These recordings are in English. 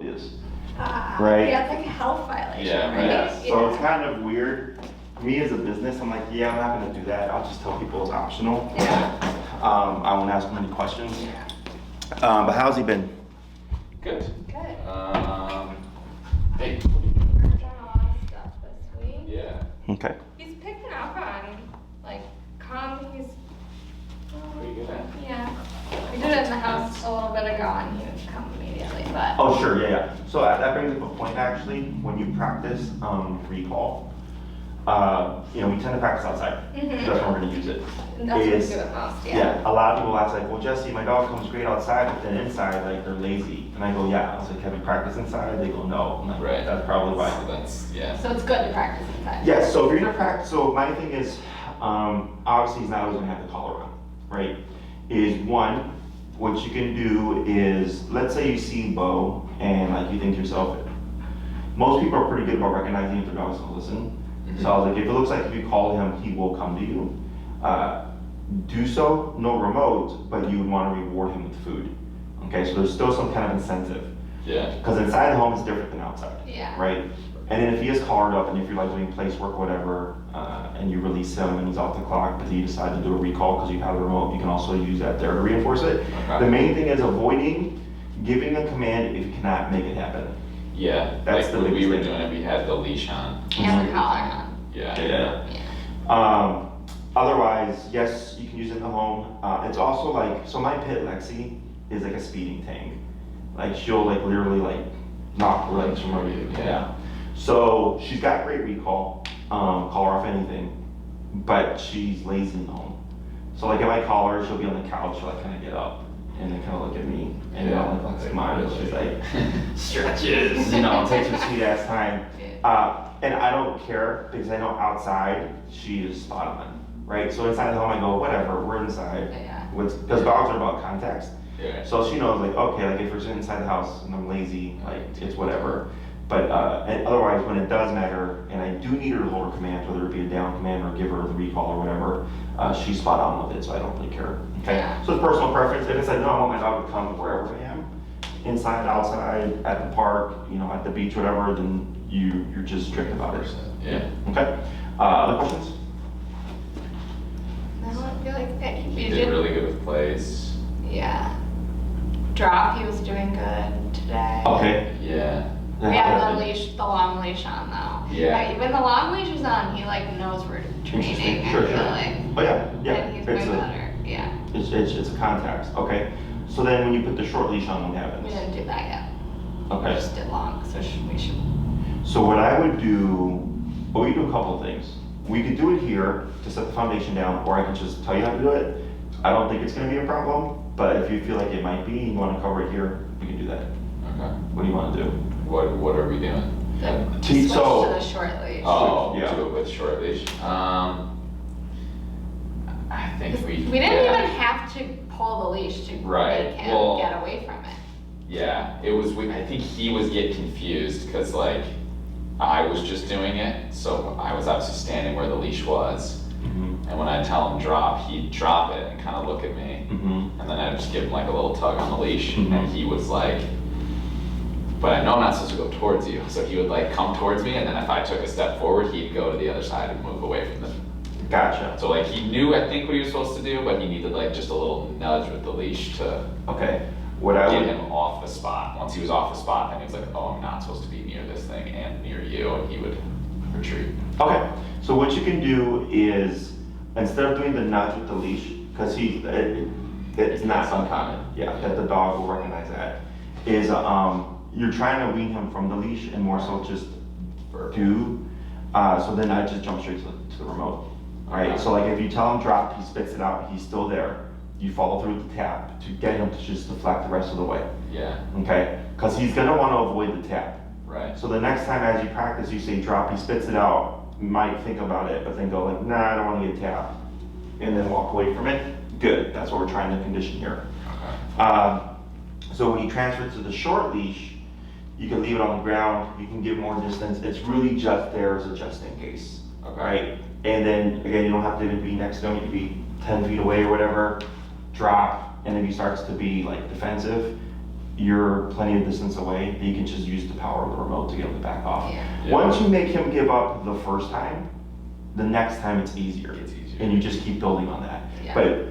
is, right? Yeah, it's like a health violation, Yeah, right? Yes, so it's kind of weird. Me as a business, I'm like, yeah, I'm not gonna do that. I'll just tell people it's optional. Yeah. I won't ask them any questions. But how's he been? Good. Good. Hey. Worked on a lot of stuff this week. Yeah. Okay. He's picking up on, like, he's, Pretty good at. yeah. We did it in the house a little bit ago and he would come immediately, but. Oh, sure, yeah. So that brings up a point actually, when you practice recall, we tend to practice outside. Mhm. That's when we're gonna use it. And that's what we Is- do it most, yeah. Yeah, a lot of people ask like, well, Jesse, my dog comes great outside, but then inside, like, they're lazy. And I go, yeah. I was like, have you practiced inside? They go, no. I'm like, Right. That's probably why. So that's, yeah. So it's good to practice inside. Yes, so if you're gonna practice, so my thing is, obviously he's not always gonna have the collar on, right? Is one, what you can do is, let's say you see Beau and like you think to yourself, most people are pretty good about recognizing if their dog's gonna listen. So I was like, if it looks like if you call him, he will come to you. Do so, no remote, but you would want to reward him with food. Okay, so there's still some kind of incentive. Yeah. Because inside the home is different than outside. Yeah. Right? And then if he is collared up and if you're like doing place work, whatever, and you release him and he's off the clock, but you decide to do a recall because you have the remote, you can also use that there to reinforce it. Okay. The main thing is avoiding giving a command if you cannot make it happen. Yeah. That's like the when we biggest were thing. doing it, we had the leash on. And the collar on. Yeah. Yeah. Yeah. Otherwise, yes, you can use it in the home. It's also like, so my pit Lexi is like a speeding tank. Like she'll like literally like knock the legs from over you. Yeah. So she's got great recall, call her off anything, but she's lazy in the home. So like if I call her, she'll be on the couch, she'll like kind of get up and then kind of look at me and then I'll like smile. She's like, stretches, it takes her sweet ass time. And I don't care because I know outside she is spot on, right? So inside the home I go, whatever, we're inside. Yeah. Because dogs are about context. Yeah. So she knows like, okay, like if we're sitting inside the house and I'm lazy, like it's whatever. But and otherwise when it does matter and I do need her to hold her command, whether it be a down command or give her the recall or whatever, she's spot on with it, so I don't really care. Okay. Yeah. So it's personal preference. If it's like, no, I want my dog to come wherever I am, inside, outside, at the park, at the beach, whatever, then you're just strict about it. Yeah. Okay. Other questions? I don't feel like that. He did really good with plays. Yeah. Drop, he was doing good today. Okay. Yeah. We have the long leash on though. Yeah. When the long leash is on, he like knows we're training, Interesting. I Sure, feel sure. like. Oh yeah. And he's way better, yeah. It's a contact. Okay. So then when you put the short leash on, what happens? We didn't do that yet. We Okay. just did long, so we should. So what I would do, well, we do a couple of things. We could do it here to set the foundation down, or I can just tell you how to do it. I don't think it's going to be a problem, but if you feel like it might be, and you want to cover it here, we can do that. Okay. What do you want to do? What are we doing? Switch So- to the short leash. Oh, Yeah. do it with short leash. I think We didn't yeah. even have to pull the leash to Right, make him well- get away from it. Yeah, it was. I think he was getting confused because like I was just doing it, so I was obviously standing where the leash was, and when I tell him drop, he'd drop it and kind of look at me, and then I'd just give him like a little tug on the leash, and he was like, "But I know I'm not supposed to go towards you," so he would like come towards me, and then if I took a step forward, he'd go to the other side and move away from the. Gotcha. So like he knew I think what he was supposed to do, but he needed like just a little nudge with the leash to. Okay. What I Get would, him off the spot. Once he was off the spot, then he was like, oh, I'm not supposed to be near this thing and near you, and he would retreat. okay. So what you can do is, instead of doing the nudge with the leash, because it's not uncommon, yeah, that the dog will recognize that, is you're trying to wean him from the leash and more so just do, so then I just jump straight to the remote, right? Okay. So like if you tell him drop, he spits it out, he's still there. You follow through with the tap to get him to just deflect the rest of the way, Yeah, okay? Because he's gonna want to avoid the tap. right. So the next time as you practice, you say drop, he spits it out, you might think about it, but then go like, nah, I don't want to get tapped, and then walk away from it. Good, that's what we're trying to condition here. Okay. So when you transfer to the short leash, you can leave it on the ground, you can give more distance. It's really just there as a just in case, Okay. right? And then again, you don't have to even be next to him, you can be 10 feet away or whatever, drop, and if he starts to be like defensive, you're plenty of distance away, you can just use the power of the remote to get him to back off. Yeah. Yeah. Once you make him give up the first time, the next time it's easier. It's easier. And you just keep building on that. Yeah. But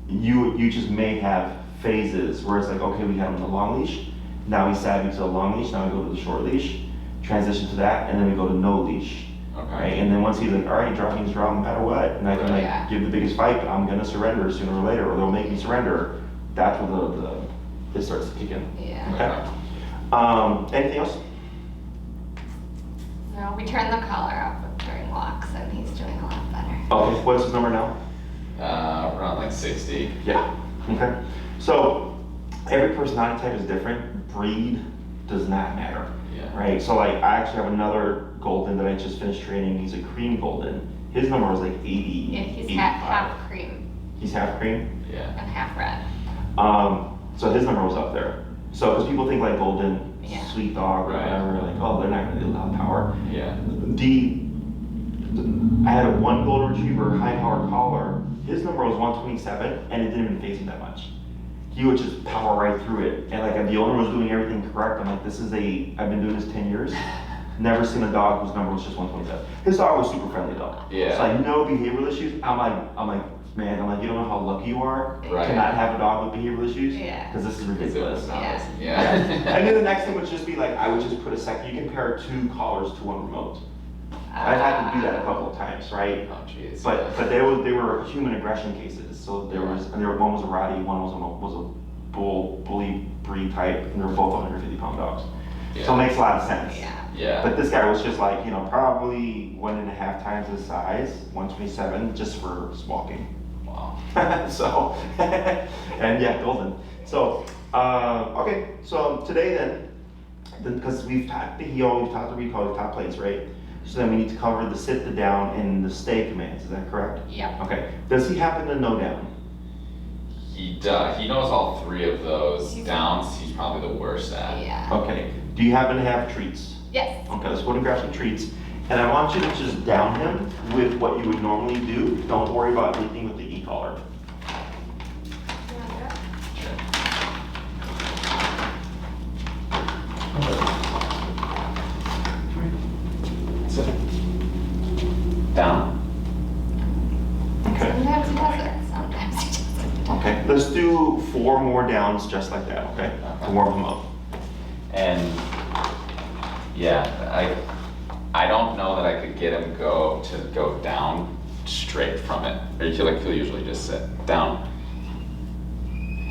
you just may have phases where it's like, okay, we had him on the long leash, now he's savvy to the long leash, now we go to the short leash, transition to that, and then we go to no leash. Okay. Right? And then once he's like, all right, dropping's drop no matter what, and I can like Yeah. give the biggest fight, but I'm gonna surrender sooner or later, or they'll make me surrender. That's when it starts to kick in. Yeah. Okay. Anything else? No, we turn the collar up during walks and he's doing a lot better. Okay. What's his number now? Around like 60. Yeah. Okay. So every personality type is different. Breed does not matter. Yeah. Right. So like I actually have another golden that I just finished training. He's a cream golden. His number was like 80. Yeah, he's 85. half cream He's half cream. Yeah. and half red. So his number was up there. So because people think like golden, Yeah. sweet dog or Right. whatever, like oh they're not gonna do a lot of power. Yeah. I had a one golden retriever high power collar. His number was 127 and it didn't even phase him that much. He would just power right through it. And like if the owner was doing everything correct, I'm like, I've been doing this 10 years. Never seen a dog whose number was just 127. His dog was super friendly though. Yeah. So like no behavioral issues. I'm like, man, you don't know how lucky you are Right. to not have a dog with behavioral issues. Yeah. Because this is ridiculous. Yeah. Yeah. And then the next thing would just be like, I would just put a second, you can pair 2 collars to 1 remote. I've had to do that a couple of times, right? Oh, jeez. But they were human aggression cases. So one was a ratty, one was a bully breed type, and they were both 150-pound dogs. So Yeah. it makes a lot of sense. Yeah. Yeah. But this guy was just like, probably 1.5 times his size, 127, just for walking. Wow. So, and yeah, golden. So, okay, so today then, because we've taught the heel, we've taught the recall, we've taught plates, right? So then we need to cover the sit, the down, and the stay commands, is that correct? Yep. Okay, does he happen to know down? He does. He knows all 3 of those. He's- Downs, he's probably the worst at. Yeah. Okay, do you happen to have treats? Yes. Okay, let's go and grab some treats. And I want you to just down him with what you would normally do. Don't worry about anything with the e-collar. You wanna do it? Sure. Sit. Down. Okay. Sometimes he does it, sometimes he doesn't. Okay, let's do 4 more downs just like that, okay? To warm him up. And yeah, I don't know that I could get him to go down straight from it. Or he'll usually just sit down.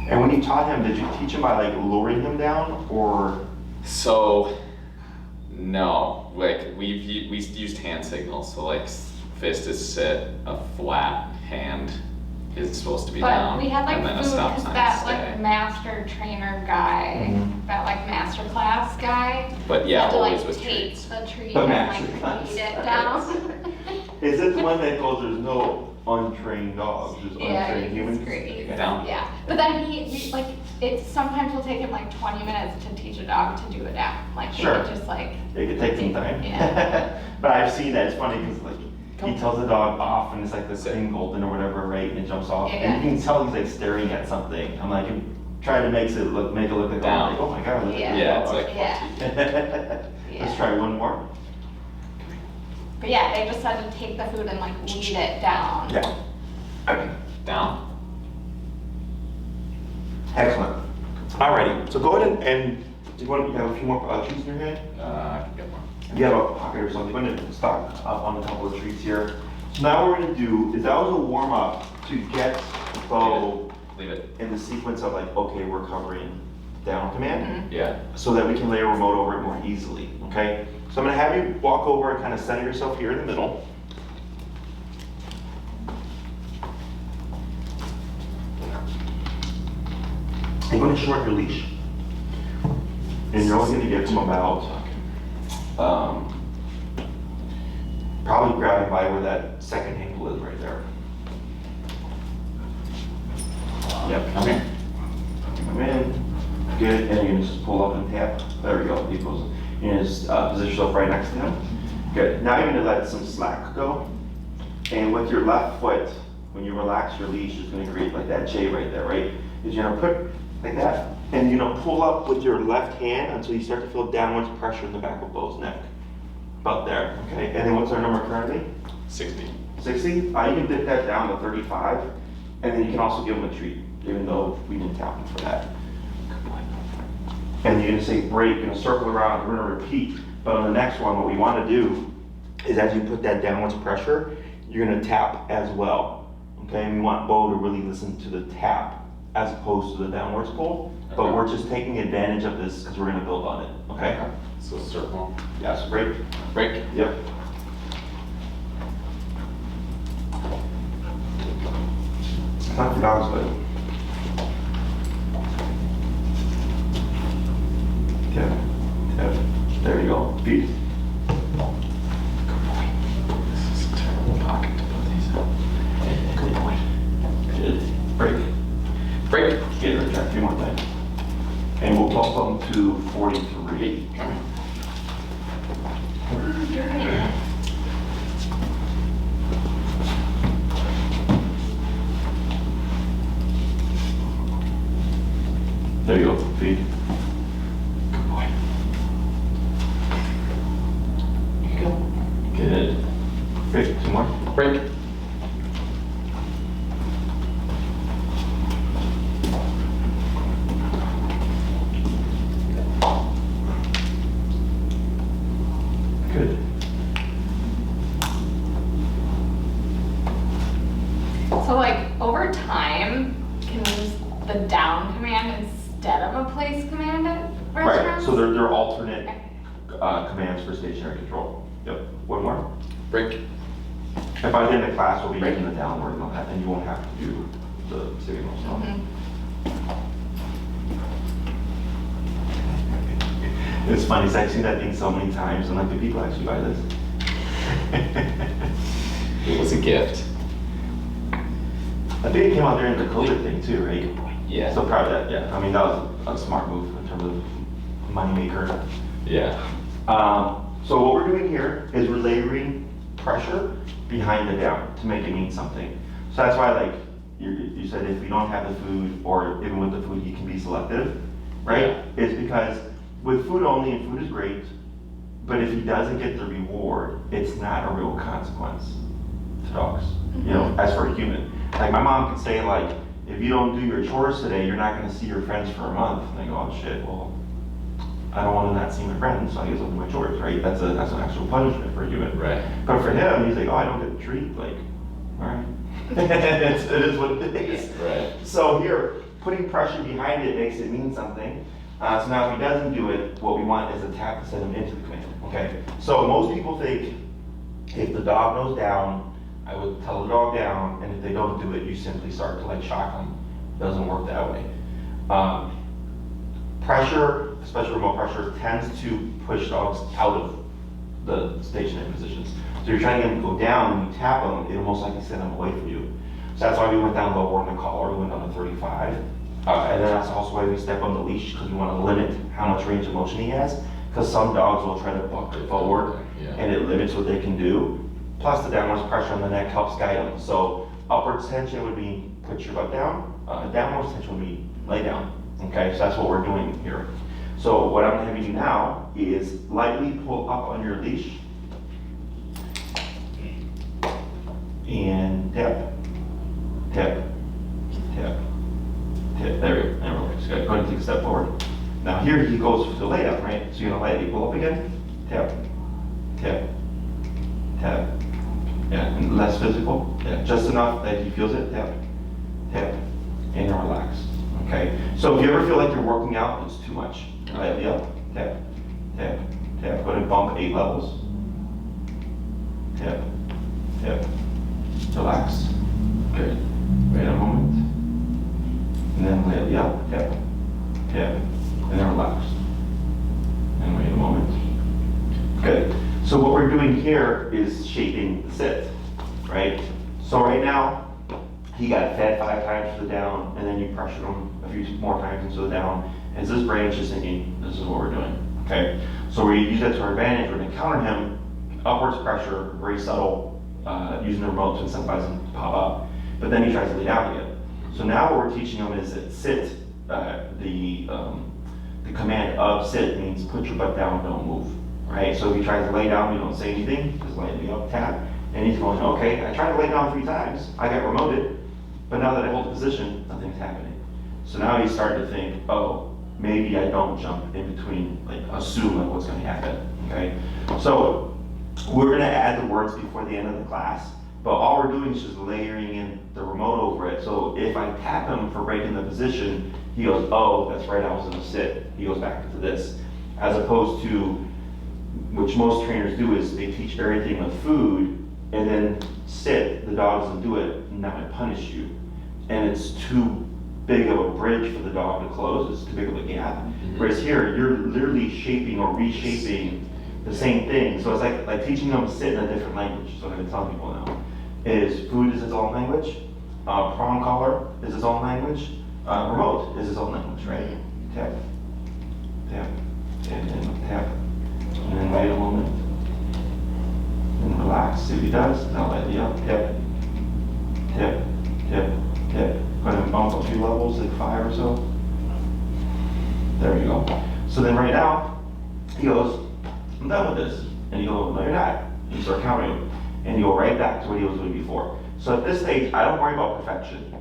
And when you taught him, did you teach him by like lowering him down or? So no, like we used hand signals. So like fist is sit, a flat hand is supposed to be But down, we had like and then a food, stop cause sign that stay. like master trainer guy, Mhm. that like master class guy. But yeah, had to always like with tape treats. the tree The and master like class. lead it down. Is it the one that goes, there's no untrained dogs, there's Yeah, untrained humans? he's great. Okay. Down. Yeah, but then he like, it sometimes will take him like 20 minutes to teach a dog to do it down. Like he Sure. could just like, It could take some time. Yeah. But I've seen that, it's funny because like, he tells the dog off and it's like this Sit. thing golden or whatever, right, and it jumps off. Yeah. And you can tell he's like staring at something. I'm like, trying to make it look like, Down. oh my God, look at Yeah. this Yeah, it's dog. like Yeah. Let's yeah. try one more. But yeah, they just had to take the food and like lead it down. Yeah. Okay. Down. Excellent. Alrighty, so go ahead and do you have a few more treats in your hand? I can get more. If you have a pocket or something, go ahead and stock up on a couple of treats here. So now what we're gonna do is that was a warm up to get Beau Leave it. in the sequence of like, okay, we're covering down command, Yeah. so that we can lay a remote over it more easily, okay? So I'm gonna have you walk over and kind of center yourself here in the middle. You're gonna shorten your leash. And you're only gonna get from about, probably grabbing by where that second ankle is right there. Yep, come in. Come in. Good, and you just pull up and tap. There we go. He goes. You just position yourself right next to him. Good. Now you're gonna let some slack go. And with your left foot, when you relax your leash, it's gonna create like that J right there, right? Is you're gonna put like that. And you're gonna pull up with your left hand until you start to feel downwards pressure in the back of Beau's neck. About there, okay? And then what's our number currently? 60. 60? You can dip that down to 35, and then you can also give him a treat, even though we didn't tap him for that. And you're gonna say break, you're gonna circle around, we're gonna repeat. But on the next one, what we wanna do is as you put that downwards pressure, you're gonna tap as well. Okay, and we want Beau to really listen to the tap as opposed to the downwards pull. But Okay. we're just taking advantage of this because we're gonna build on it, okay? So circle. Yeah, so break. Break. Yep. Not for dogs, but. Tap, tap. There you go. Feet. This is a terrible pocket to put these in. Good boy. Good. Break. Break. Get it, Jack. 2 more times. And we'll bump them to 43. There you go. Feet. Good boy. Here you go. Good. Break. 2 more. Break. Good. So like over time, can we use the down command instead of a place command at Right, restaurants? so they're alternate Okay. commands for stationary control. Yep. One more. Break. And by the end of class, we'll be Right. using the downward and all that, and you won't have to do the signals. No? Mhm. It's funny, 'cause I've seen that thing so many times, and like, do people actually buy this? It was a gift. I think it came out during the COVID thing too, right? Yeah. So proud of that, yeah. I mean, that was a smart move in terms of moneymaker. Yeah. So what we're doing here is we're layering pressure behind the down to make it mean something. So that's why, like, you said if we don't have the food, or even with the food, he can be selective, right? It's because with food only, and food is great, but if he doesn't get the reward, it's not a real consequence to dogs, you know, as for a human. Like my mom could say, like, if you don't do your chores today, you're not gonna see your friends for a month. And I go, oh shit, well, I don't wanna not see my friends, so I guess I'll do my chores, right? That's an actual punishment for a human. Right. But for him, he's like, oh, I don't get a treat, like, all right. it is what it is. Right. So here, putting pressure behind it makes it mean something. So now if he doesn't do it, what we want is a tap to send him into the command, okay? So most people think if the dog goes down, I would tell the dog down, and if they don't do it, you simply start to like shock them. Doesn't work that way. Pressure, especially remote pressure, tends to push dogs out of the stationary positions. So you're trying to get them to go down, and you tap them, it'll most likely send them away from you. So that's why we went down lower in the collar, we went down to 35. And then that's also why we step on the leash, because we want to limit how much range of motion he has. Because some dogs will try to buck forward, Yeah. and it limits what they can do. Plus the downwards pressure on the neck helps guide them. So upwards tension would be put your butt down, downwards tension would be lay down. Okay, so that's what we're doing here. So what I'm gonna have you do now is lightly pull up on your leash. And tap, tap, tap, tap. There we go, and relax. Good. Go ahead and take a step forward. Now here he goes to lay down, right? So you're gonna lightly pull up again, tap, tap, tap. Yeah, and less physical. Yeah, just enough that he feels it. Tap, tap, and relax. Okay. So if you ever feel like you're working out, it's too much. Lightly up, tap, tap, tap. Go ahead and bump 8 levels. Tap, tap. Relax. Good. Wait a moment. And then lightly up, tap, tap, and then relax. And wait a moment. Good. So what we're doing here is shaping the sit, right? So right now, he got fed 5 times to the down, and then you pressured him a few more times into the down. As his brain's just thinking, this is what we're doing, okay? So we use that to our advantage. We're gonna counter him, upwards pressure, very subtle, using the remote to incentivize him to pop up. But then he tries to lay down again. So now what we're teaching him is that sit the command of sit means put your butt down, don't move, right? So if he tries to lay down, you don't say anything, just lay me up, tap, and he's going, okay, I tried to lay down 3 times, I got remoted, but now that I hold the position, nothing's happening. So now he's starting to think, oh, maybe I don't jump in between, like assume like what's gonna happen, okay? So we're gonna add the words before the end of the class, but all we're doing is just layering in the remote over it. So if I tap him for breaking the position, he goes, oh, that's right, I was gonna sit. He goes back to this. As opposed to, which most trainers do, is they teach everything with food, and then sit, the dog doesn't do it, and now I punish you. And it's too big of a bridge for the dog to close, it's too big of a gap. Whereas here, you're literally shaping or reshaping the same thing. So it's like teaching them to sit in a different language. So I'm gonna tell people now, is food is its own language, prong collar is its own language, remote is its own language, right? Tap, tap, and then tap, and then wait a moment, and relax, see what he does, now let you up, tap, tap, tap, tap. Go ahead and bump a few levels, like 5 or so. There you go. So then right now, he goes, I'm done with this. And you go, no you're not. You start counting. And you go right back to what he was doing before. So at this stage, I don't worry about perfection.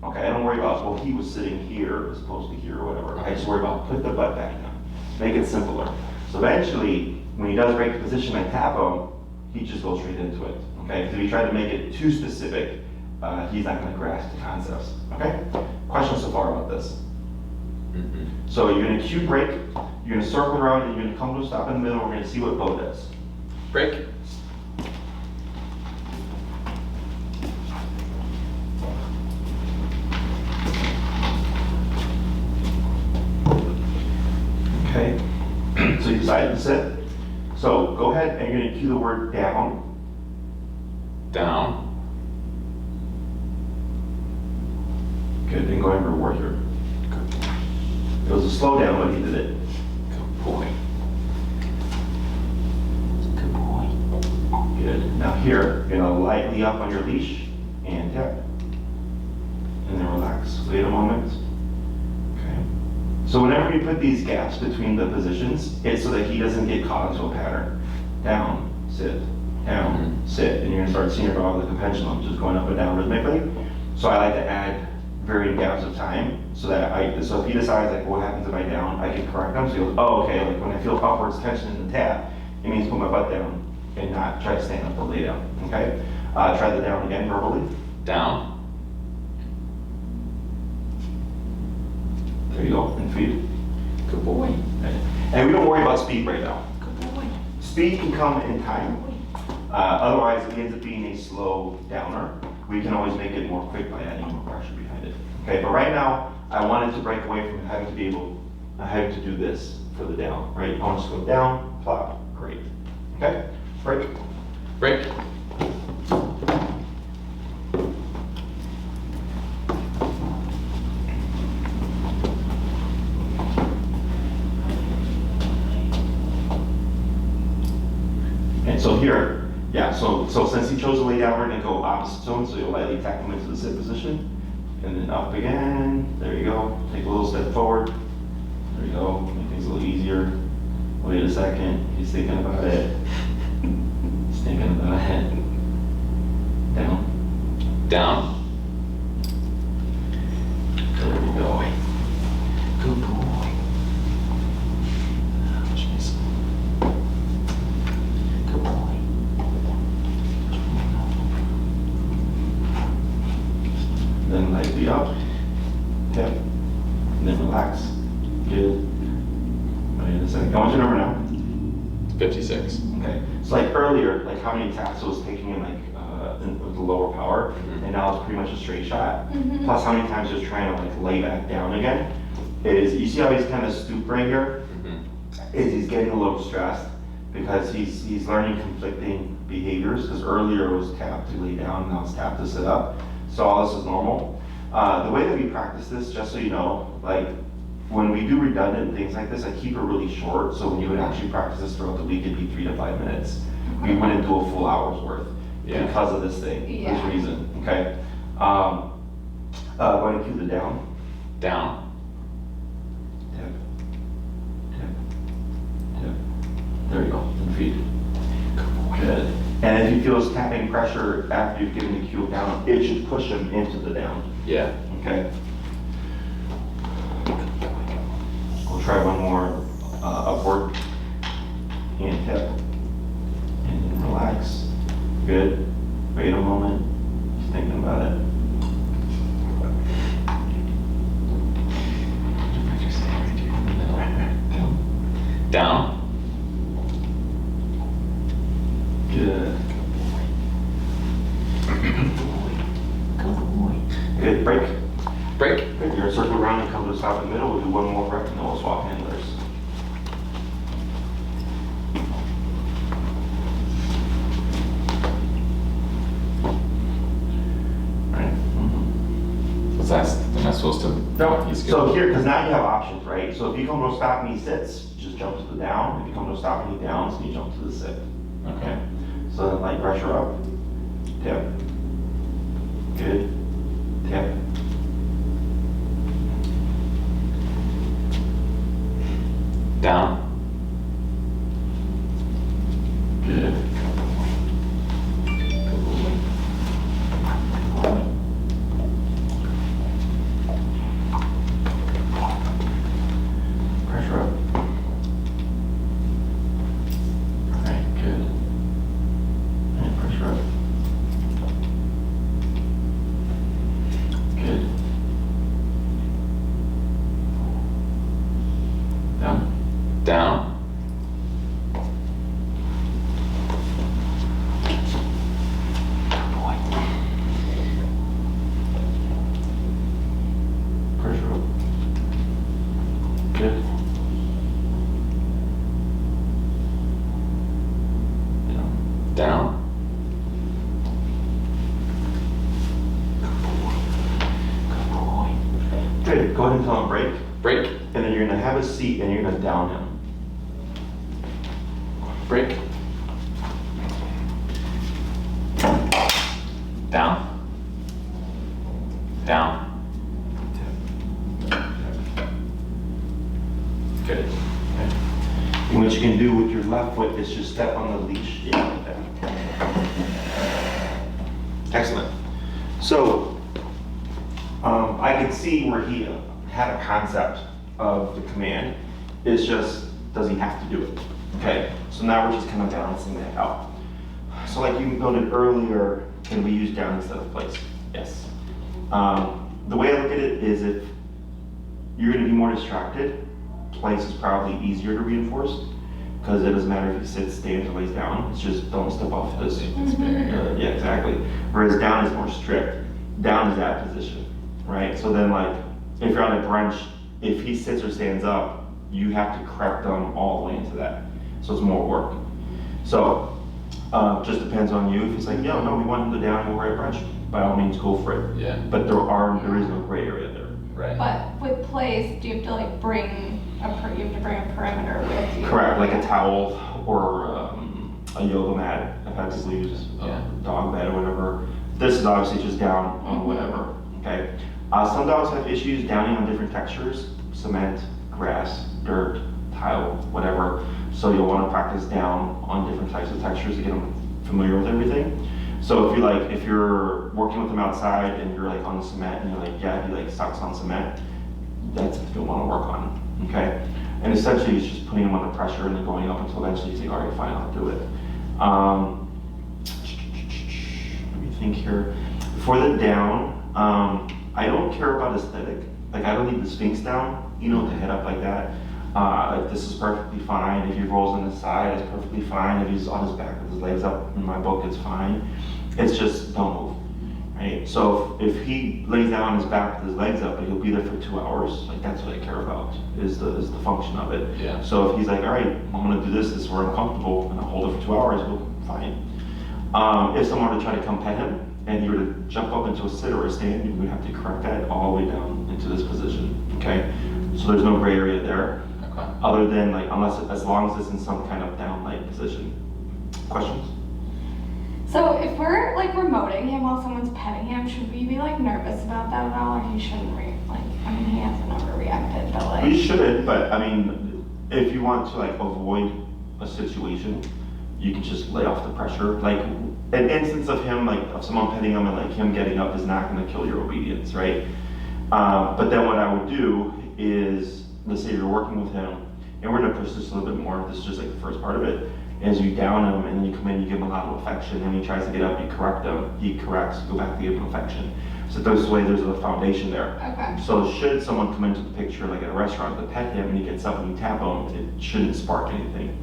Okay, I don't worry about, well, he was sitting here as opposed to here or whatever. I just worry about put the butt back down. Make it simpler. So eventually, when he does break the position, I tap him, he just goes straight into it. Okay, because if you try to make it too specific, he's not going to grasp the concepts. Okay? Questions so far about this? So you're going to cue break, you're going to circle around, and you're going to come to a stop in the middle. We're going to see what Beau does. Break. Okay? So you decided to sit. So go ahead and you're going to cue the word down. Down. Good, then go ahead and reward here. It was a slow down when he did it. Good boy. Good boy. Good. Now here, you're gonna lightly up on your leash and tap. And then relax. Wait a moment. Okay. So whenever you put these gaps between the positions, it's so that he doesn't get caught into a pattern. Down, sit, down, sit. And you're gonna start seeing your dog like a pendulum, just going up and down rhythmically. So I like to add varying gaps of time so that so if he decides like what happens if I down, I can correct him. So he goes, oh okay, like when I feel upwards tension in the tap, it means put my butt down and not try to stand up or lay down. Okay? Try the down again verbally. Down. There you go, and feed. Good boy. And we don't worry about speed right now. Good boy. Speed can come in time. Otherwise it ends up being a slow downer. We can always make it more quick by adding more pressure behind it. Okay, but right now, I wanted to break away from having to do this for the down, right? I want to go down, plop, great. Okay, break. Break. And so here, yeah, so since he chose to lay down, we're gonna go opposite to him, so you'll lightly tap him into the sit position. And then up again, there you go. Take a little step forward. There you go, make things a little easier. Wait a second, he's thinking about it. He's thinking about it. Down. Down. There you go. Good boy. Jeez. Good boy. Then lightly up. Tap. And then relax. Good. Wait a second. I want your number now. 56. Okay. So like earlier, like how many taps it was taking in like with the lower power, and now it's pretty much a straight shot. Plus how many times you're trying to like lay back down again. Is you see how he's kind of stooped right here? Is he's getting a little stressed because he's learning conflicting behaviors. Because earlier it was tap to lay down, now it's tap to sit up. So all this is normal. The way that we practice this, just so you know, like when we do redundant things like this, I keep it really short. So when you would actually practice this throughout the week, it'd be 3 to 5 minutes. We wouldn't do a full hour's worth because of this thing, this reason. Okay. Going to cue the down. Down. There you go, 10 feet. Good. And if he feels tapping pressure after you've given the cue down, it should push him into the down. Yeah. Okay. We'll try one more upward. Hand tap. And then relax. Good. Wait a moment. Just thinking about it. Down. Good. Good. Break. Break. Good. You're gonna circle around and come to a stop in the middle. We'll do one more breath and then we'll swap handlers. Right. Am I supposed to? No, He's good. so here, because now you have options, right? So if you come to a stop and he sits, just jump to the down. If you come to a stop and he downs, then you jump to the sit. Okay. So then light pressure up, tip, good, tip. Down. Good. Pressure up. Alright, good. And pressure up. Good. Down. Down. Pressure up. Good. Down. Down. Good. Go ahead and tell him break. Break. And then you're gonna have a seat and you're gonna down him. Break. Down. Down. Good. And what you can do with your left foot is just step on the leash. Yeah, like that. Excellent. So, I could see where he had a concept of the command. It's just, does he have to do it? Okay, so now we're just kind of balancing that out. So like you noted earlier, can we use down instead of place? Yes. The way I look at it is if you're gonna be more distracted, place is probably easier to reinforce because it doesn't matter if he sits, stands, or lays down. It's just don't step off this. Yeah, exactly. Whereas down is more strict. Down is that position, right? So then like, if you're on a brunch, if he sits or stands up, you have to correct them all the way into that. So it's more work. So, just depends on you. If he's like, yo, no, we want him to down and we're at brunch, by all means, go for it. Yeah. But there is no gray area there. Right. But with place, do you have to like bring a perimeter with you? Correct, like a towel or a yoga mat, effectively use Yeah. dog bed or whatever. This is obviously just down on whatever, okay? Some dogs have issues downing on different textures, cement, grass, dirt, tile, whatever. So you'll want to practice down on different types of textures to get them familiar with everything. So if you're working with them outside and you're like on the cement and you're like, yeah, he like sucks on cement, that's what you'll want to work on, okay? And essentially it's just putting them under pressure and then going up until eventually you say, all right, fine, I'll do it. Let me think here. For the down, I don't care about aesthetic. Like I don't need the Sphinx down, you know, to head up like that. Like this is perfectly fine. If he rolls on his side, it's perfectly fine. If he's on his back with his legs up, in my book, it's fine. It's just don't move, right? So if he lays down on his back with his legs up, but he'll be there for 2 hours, like that's what I care about, is the function of it. Yeah. So if he's like, all right, I'm gonna do this is where I'm comfortable, and I'll hold it for 2 hours, well, fine. If someone were to try to come pet him, and you were to jump up into a sit or a stand, you would have to correct that all the way down into this position, okay? So there's no gray area there. Okay. Other than like, as long as it's in some kind of down-like position. Questions? So if we're like remoting him while someone's petting him, should we be like nervous about that at all, or he shouldn't like, I mean, he hasn't overreacted, but like. We shouldn't, but I mean, if you want to like avoid a situation, you can just lay off the pressure. Like an instance of him, like of someone petting him and like him getting up is not going to kill your obedience, right? But then what I would do is, let's say you're working with him, and we're going to push this a little bit more. This is just like the first part of it. As you down him and then you come in, you give him a lot of affection. When he tries to get up, you correct him. He corrects, you go back to give him affection. So this way, there's a foundation there. Okay. So should someone come into the picture, like at a restaurant, to pet him and he gets up and you tap him, it shouldn't spark anything.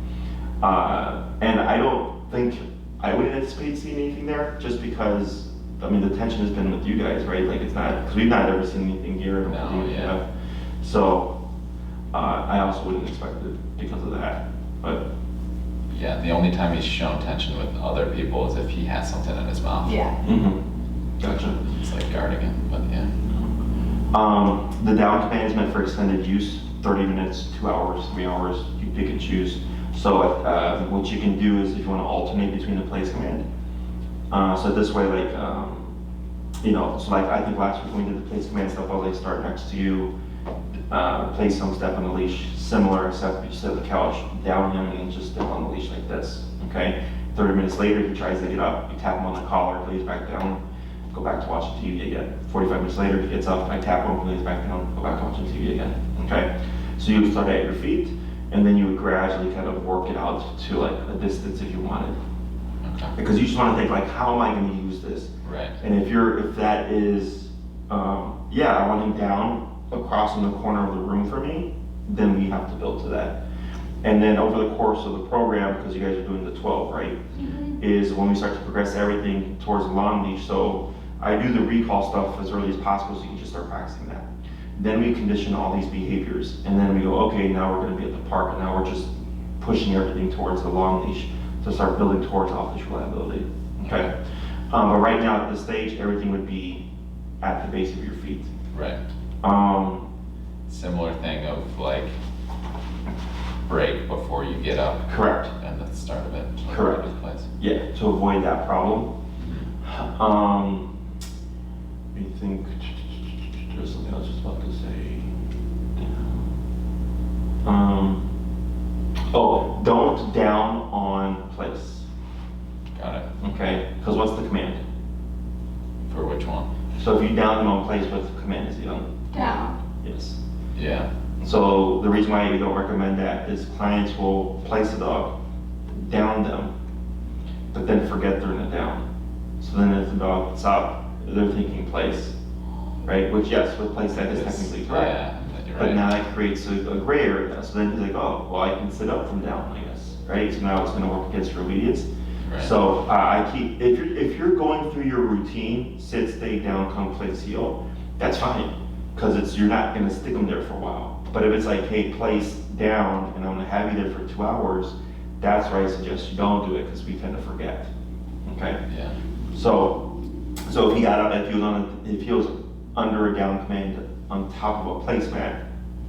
And I don't think, I wouldn't anticipate seeing anything there, just because, I mean, the tension has been with you guys, right? Like it's not, because we've not ever seen anything here. No, yeah. So I also wouldn't expect it because of that, but. Yeah, the only time he's shown tension with other people is if he has something in his mouth. Yeah. Mm-hmm. Gotcha. It's like guarding him, but yeah. The down command is meant for extended use, 30 minutes, 2 hours, 3 hours, you pick and choose. So what you can do is if you want to alternate between the place command. So this way, like, you know, so like I think last week when we did the place command stuff, I'll like start next to you, place some step on the leash, similar, except you sit on the couch, down him, and then just step on the leash like this, okay? 30 minutes later, he tries to get up, you tap him on the collar, lays back down, go back to watching TV again. 45 minutes later, he gets up, I tap him, lays back down, go back to watching TV again, okay? So you would start at your feet, and then you would gradually kind of work it out to like a distance if you wanted. Okay. Because you just want to think like, how am I going to use this? Right. And if that is, yeah, I want him down across in the corner of the room for me, then we have to build to that. And then over the course of the program, because you guys are doing the 12, right, is when we start to progress everything towards the long leash. So I do the recall stuff as early as possible so you can just start practicing that. Then we condition all these behaviors, and then we go, okay, now we're going to be at the park, and now we're just pushing everything towards the long leash to start building towards off-leash reliability. Okay. But right now at this stage, everything would be at the base of your feet. Right. Similar thing of like break before you get up. Correct. And the start of it. Correct. Place. Yeah, to avoid that problem. I think there's something I was just about to say. Oh, don't down on place. Got it. Okay, because what's the command? For which one? So if you down them on place, what's the command is down? Down. Yes. Yeah. So the reason why we don't recommend that is clients will place a dog, down them, but then forget they're in a down. So then if the dog gets up, they're thinking place, right? Which yes, with place that is technically correct. Yeah, you're But right. now that creates a gray area. So then he's like, oh, well, I can sit up from down, I guess, right? So now it's going to work against your obedience. Right. So I keep, if you're going through your routine, sit, stay down, come, place, heel, that's fine, because you're not going to stick them there for a while. But if it's like, hey, place down, and I'm going to have you there for 2 hours, that's where I suggest you don't do it, because we tend to forget. Okay. Yeah. So if he got up, if he was under a down command on top of a placemat,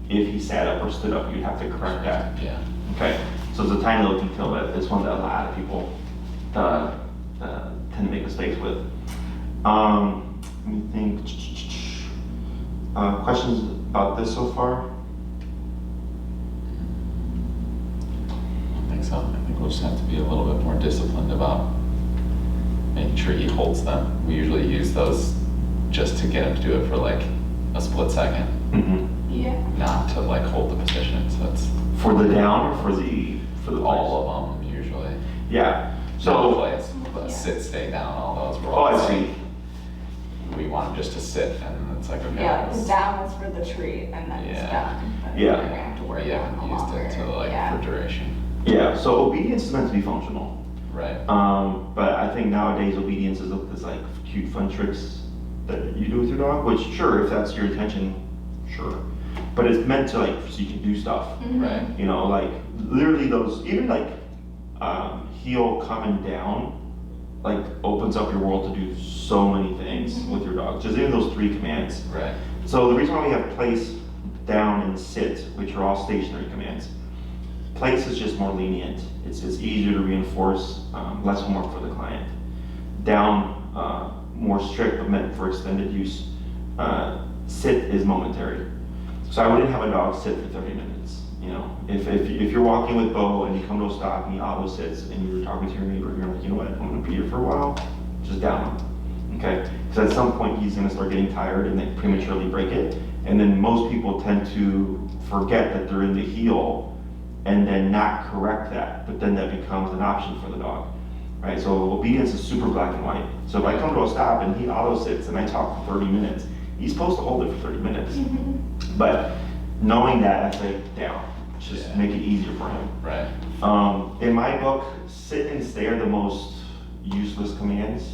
if he sat up or stood up, you'd have to correct that. Yeah. Okay, so it's a tiny little detail, but it's one that a lot of people tend to make mistakes with. Let me think. Questions about this so far? I don't think so. I think we'll just have to be a little bit more disciplined about making sure he holds them. We usually use those just to get him to do it for like a split second, Mm-hmm. Yeah. not to like hold the position. So it's For the down or for the all of them usually. Yeah. So So plays, Yeah. sit, stay down, all those. We're oh, all I like, see. we want him just to sit, and it's like okay. Yeah, like the let's- down is for the treat and then it's Yeah. done. But Yeah. we're gonna have to work we on haven't the used longer. it to like Yeah. for duration. Yeah. So obedience is meant to be functional. Right. But I think nowadays obedience is this like cute fun tricks that you do with your dog, which sure, if that's your intention, sure. But it's meant to like, so you can do stuff. Mhm. Right. You know, like literally those, even like heel coming down, like opens up your world to do so many things with your dog. Just even those 3 commands. Right. So the reason why we have place, down, and sit, which are all stationary commands. Place is just more lenient. It's easier to reinforce, less homework for the client. Down, more strict, but meant for extended use. Sit is momentary. So I wouldn't have a dog sit for 30 minutes. You know, if you're walking with Beau and you come to a stop and he auto sits and you're talking to your neighbor and you're like, you know what, I'm gonna be here for a while, just down him, okay? Because at some point he's gonna start getting tired and then prematurely break it. And then most people tend to forget that they're in the heel and then not correct that, but then that becomes an option for the dog, right? So obedience is super black and white. So if I come to a stop and he auto sits and I talk for 30 minutes, he's supposed to hold it for 30 minutes. But knowing that, I say down, just make it easier for him. Right. In my book, sit and stay are the most useless commands,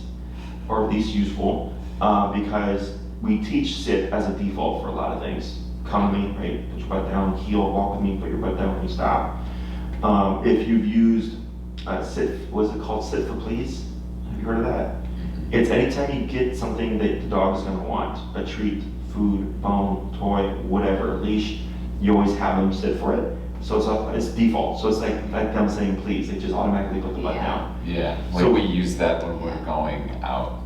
or least useful, because we teach sit as a default for a lot of things. Come to me, right? Put your butt down, heel, walk with me, put your butt down when you stop. If you've used sit, what is it called? Sit for please? Have you heard of that? It's anytime you get something that the dog's gonna want, a treat, food, bone, toy, whatever, leash, you always have them sit for it. So it's default. So it's like them saying please. They just automatically put the butt down. Yeah. So- Like we use that when we're going out,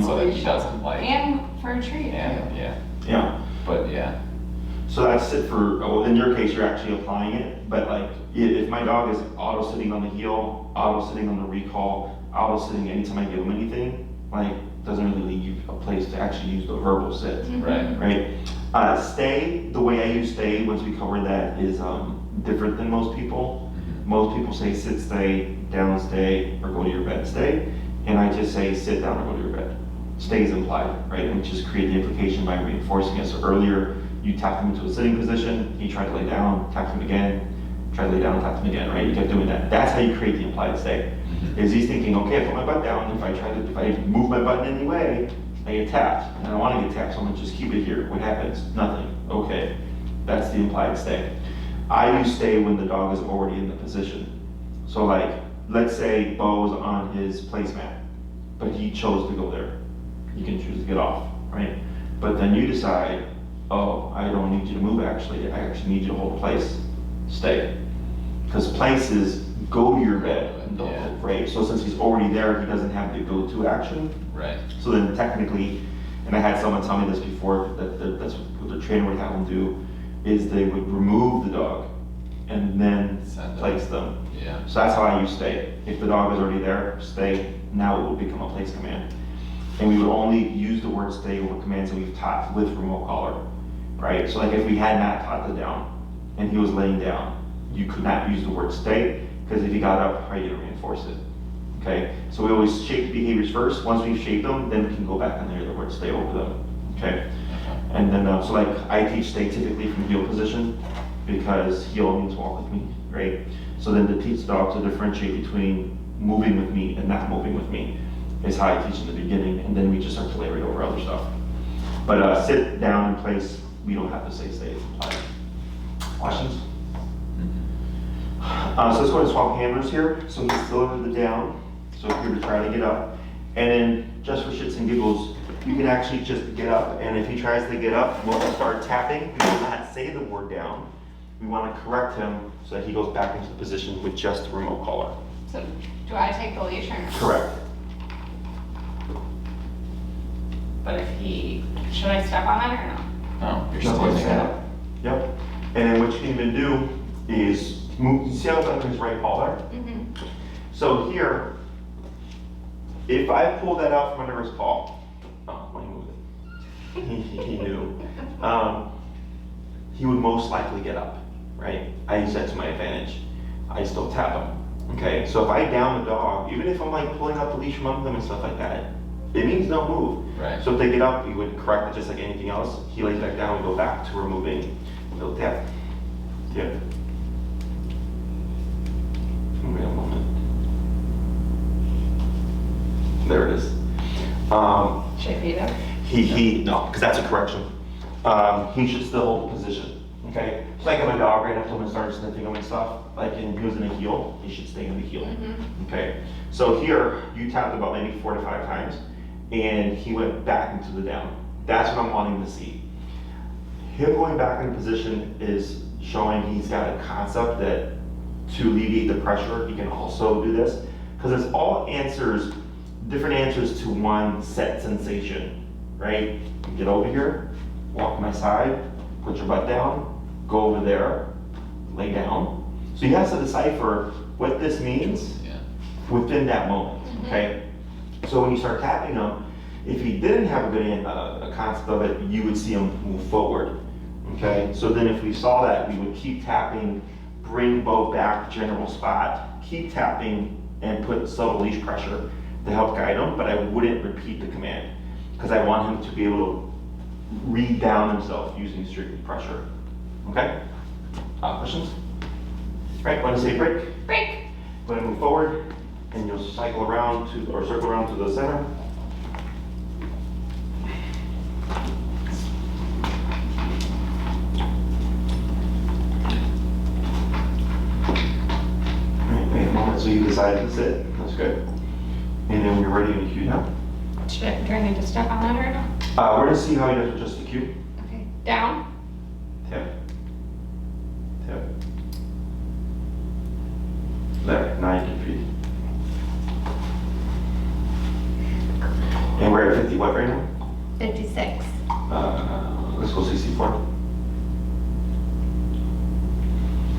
so that he doesn't like. And for a treat. And yeah. Yeah. But yeah. So that's sit for, well, in your case, you're actually applying it, but like, if my dog is auto sitting on the heel, auto sitting on the recall, auto sitting anytime I give him anything, like, doesn't really leave you a place to actually use the verbal sit, Right. right? Stay, the way I use stay, once we cover that, is different than most people. Most people say sit, stay, down, stay, or go to your bed, stay, and I just say sit down or go to your bed. Stay is implied, right? And we just create the implication by reinforcing it. So earlier, you tapped him into a sitting position, he tried to lay down, tapped him again, tried to lay down, tapped him again, right? You kept doing that. That's how you create the implied stay. Is he's thinking, okay, I put my butt down, if I move my butt in any way, I get tapped, and I don't want to get tapped, so I'm gonna just keep it here. What happens? Nothing. Okay, that's the implied stay. I use stay when the dog is already in the position. So like, let's say Beau's on his placemat, but he chose to go there. You can choose to get off, right? But then you decide, oh, I don't need you to move actually, I actually need you to hold place, stay. Because place is go to your bed, right? So since he's already there, he doesn't have the go-to action. Right. So then technically, and I had someone tell me this before, that's what the trainer would have them do, is they would remove the dog and then place them. Yeah. So that's how I use stay. If the dog is already there, stay, now it will become a place command. And we would only use the word stay with commands that we've taught with remote collar, right? So like if we had not taught the down and he was laying down, you could not use the word stay, because if he got up, how are you gonna reinforce it? Okay, so we always shape the behaviors first. Once we've shaped them, then we can go back and layer the word stay over them, okay? And then, so like I teach stay typically from heel position, because heel means walk with me, right? So then to teach the dog to differentiate between moving with me and not moving with me is how I teach in the beginning, and then we just start to layer it over other stuff. But sit down in place, we don't have to say stay, it's implied. Questions? So let's go ahead and swap handlers here. So he's still under the down, so if you were to try to get up, and then just for shits and giggles, you can actually just get up, and if he tries to get up, we'll start tapping. We will not say the word down. We want to correct him so that he goes back into the position with just the remote collar. So do I take the leash or no? Correct. But if he, should I step on it or no? No, you're No, standing stand up. up. Yep. And then what you can even do is move, you see how it's under his right paw there? Mm-hmm. So here, if I pull that out from under his paw, when he moved it, he knew, he would most likely get up, right? I use that to my advantage. I still tap him, okay? So if I down the dog, even if I'm like pulling out the leash from under them and stuff like that, it means don't move. Right. So if they get up, we would correct it just like anything else. He lays back down, we go back to removing. They'll tap. Yep. Wait a moment. There it is. Should I feed him? No, because that's a correction. He should still hold the position, okay? It's like if a dog ran up to him and started sniffing him and stuff, like and he was in a heel, he should stay in the heel, okay? So here, you tapped about maybe 4 to 5 times, and he went back into the down. That's what I'm wanting to see. Him going back in position is showing he's got a concept that to alleviate the pressure, he can also do this, because it's all answers, different answers to one set sensation, right? Get over here, walk to my side, put your butt down, go over there, lay down. So he has to decipher what this means Yeah. within that moment, okay? So when you start tapping him, if he didn't have a good a concept of it, you would see him move forward, okay? So then if we saw that, we would keep tapping, bring Beau back to general spot, keep tapping, and put subtle leash pressure to help guide him, but I wouldn't repeat the command, because I want him to be able to read down himself using strictly pressure, okay? Questions? Right, want to say break? Break. Go ahead and move forward, and you'll cycle around to, or circle around to the center. Alright, wait a moment, so you decided to sit, that's good. And then when you're ready to cue down. Do I need to step on that or no? We're gonna see how he does with just the cue. Okay. Down. Tap. Tap. There, now you can feed. And we're at 50 what right now? 56. Let's go 64.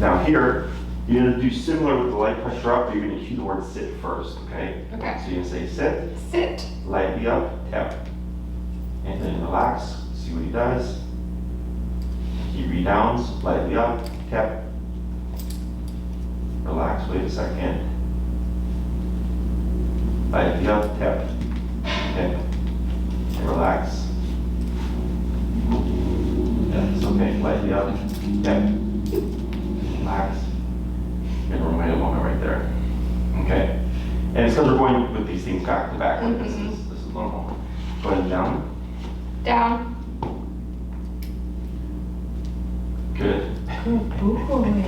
Now here, you're gonna do similar with the light pressure up, but you're gonna cue the word sit first, okay? Okay. So you're gonna say sit, Sit. lightly up, tap. And then relax, see what he does. He redowns, lightly up, tap. Relax, wait a second. Lightly up, tap. Tap. And relax. Yes, okay, lightly up, tap. Relax. And we'll wait a moment right there. Okay. And it's because we're going with these things back to back. Like this is normal. Go ahead and down. Down. Good. Good boy.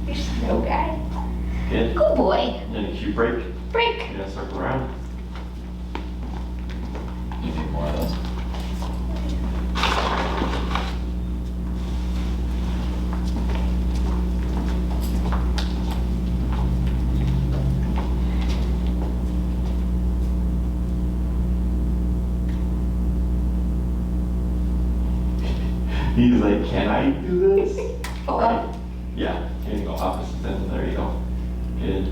You're slow guy. Good. Good boy. And a cue break. Break. You're gonna circle around. You need more of those? He's like, can I do this? Pull up. Yeah, here you go, opposite end, there you go. Good.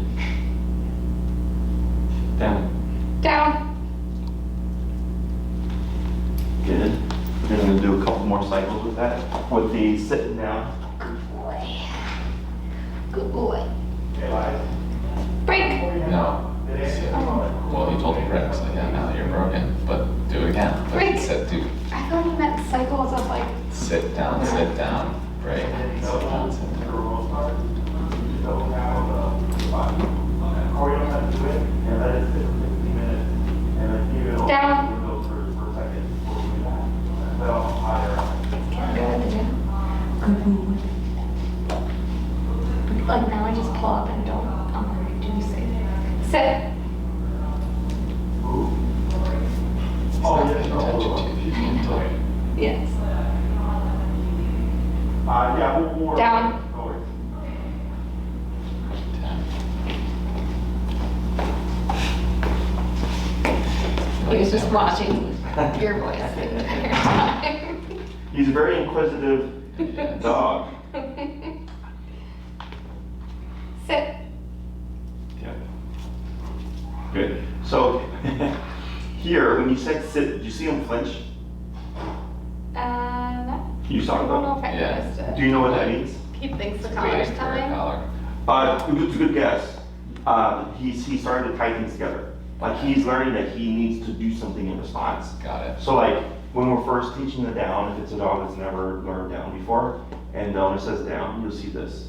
Down. Down. Good. We're gonna do a couple more cycles with that, with the sitting down. Good boy. Good boy. Okay, live. Break. No. Well, you told me break, so yeah, now you're broken, but do it again. But Break. Sit, do, I thought he meant cycles of like. sit down, break, sit down, sit down. Or you don't have to do it, and let it sit for 15 minutes, and then keep it Down. for a second before we do that. Well, higher. Can I go to the gym? Like now I just pull up and don't, do sit. Sit. Oh, Pay attention to if you need to. Yes. Yeah, more. Down. He was just watching your voice. He's a very inquisitive dog. Sit. Yeah. Good. So here, when you said sit, did you see him flinch? No. You saw I don't know him. if I Yeah. noticed it. Do you know what that means? He thinks the Waiting collar's for a time. collar. It's a good guess. He started to tie things together. Like he's learning that he needs to do something in response. Got it. So like when we're first teaching the down, if it's a dog that's never learned down before, and the owner says down, you'll see this.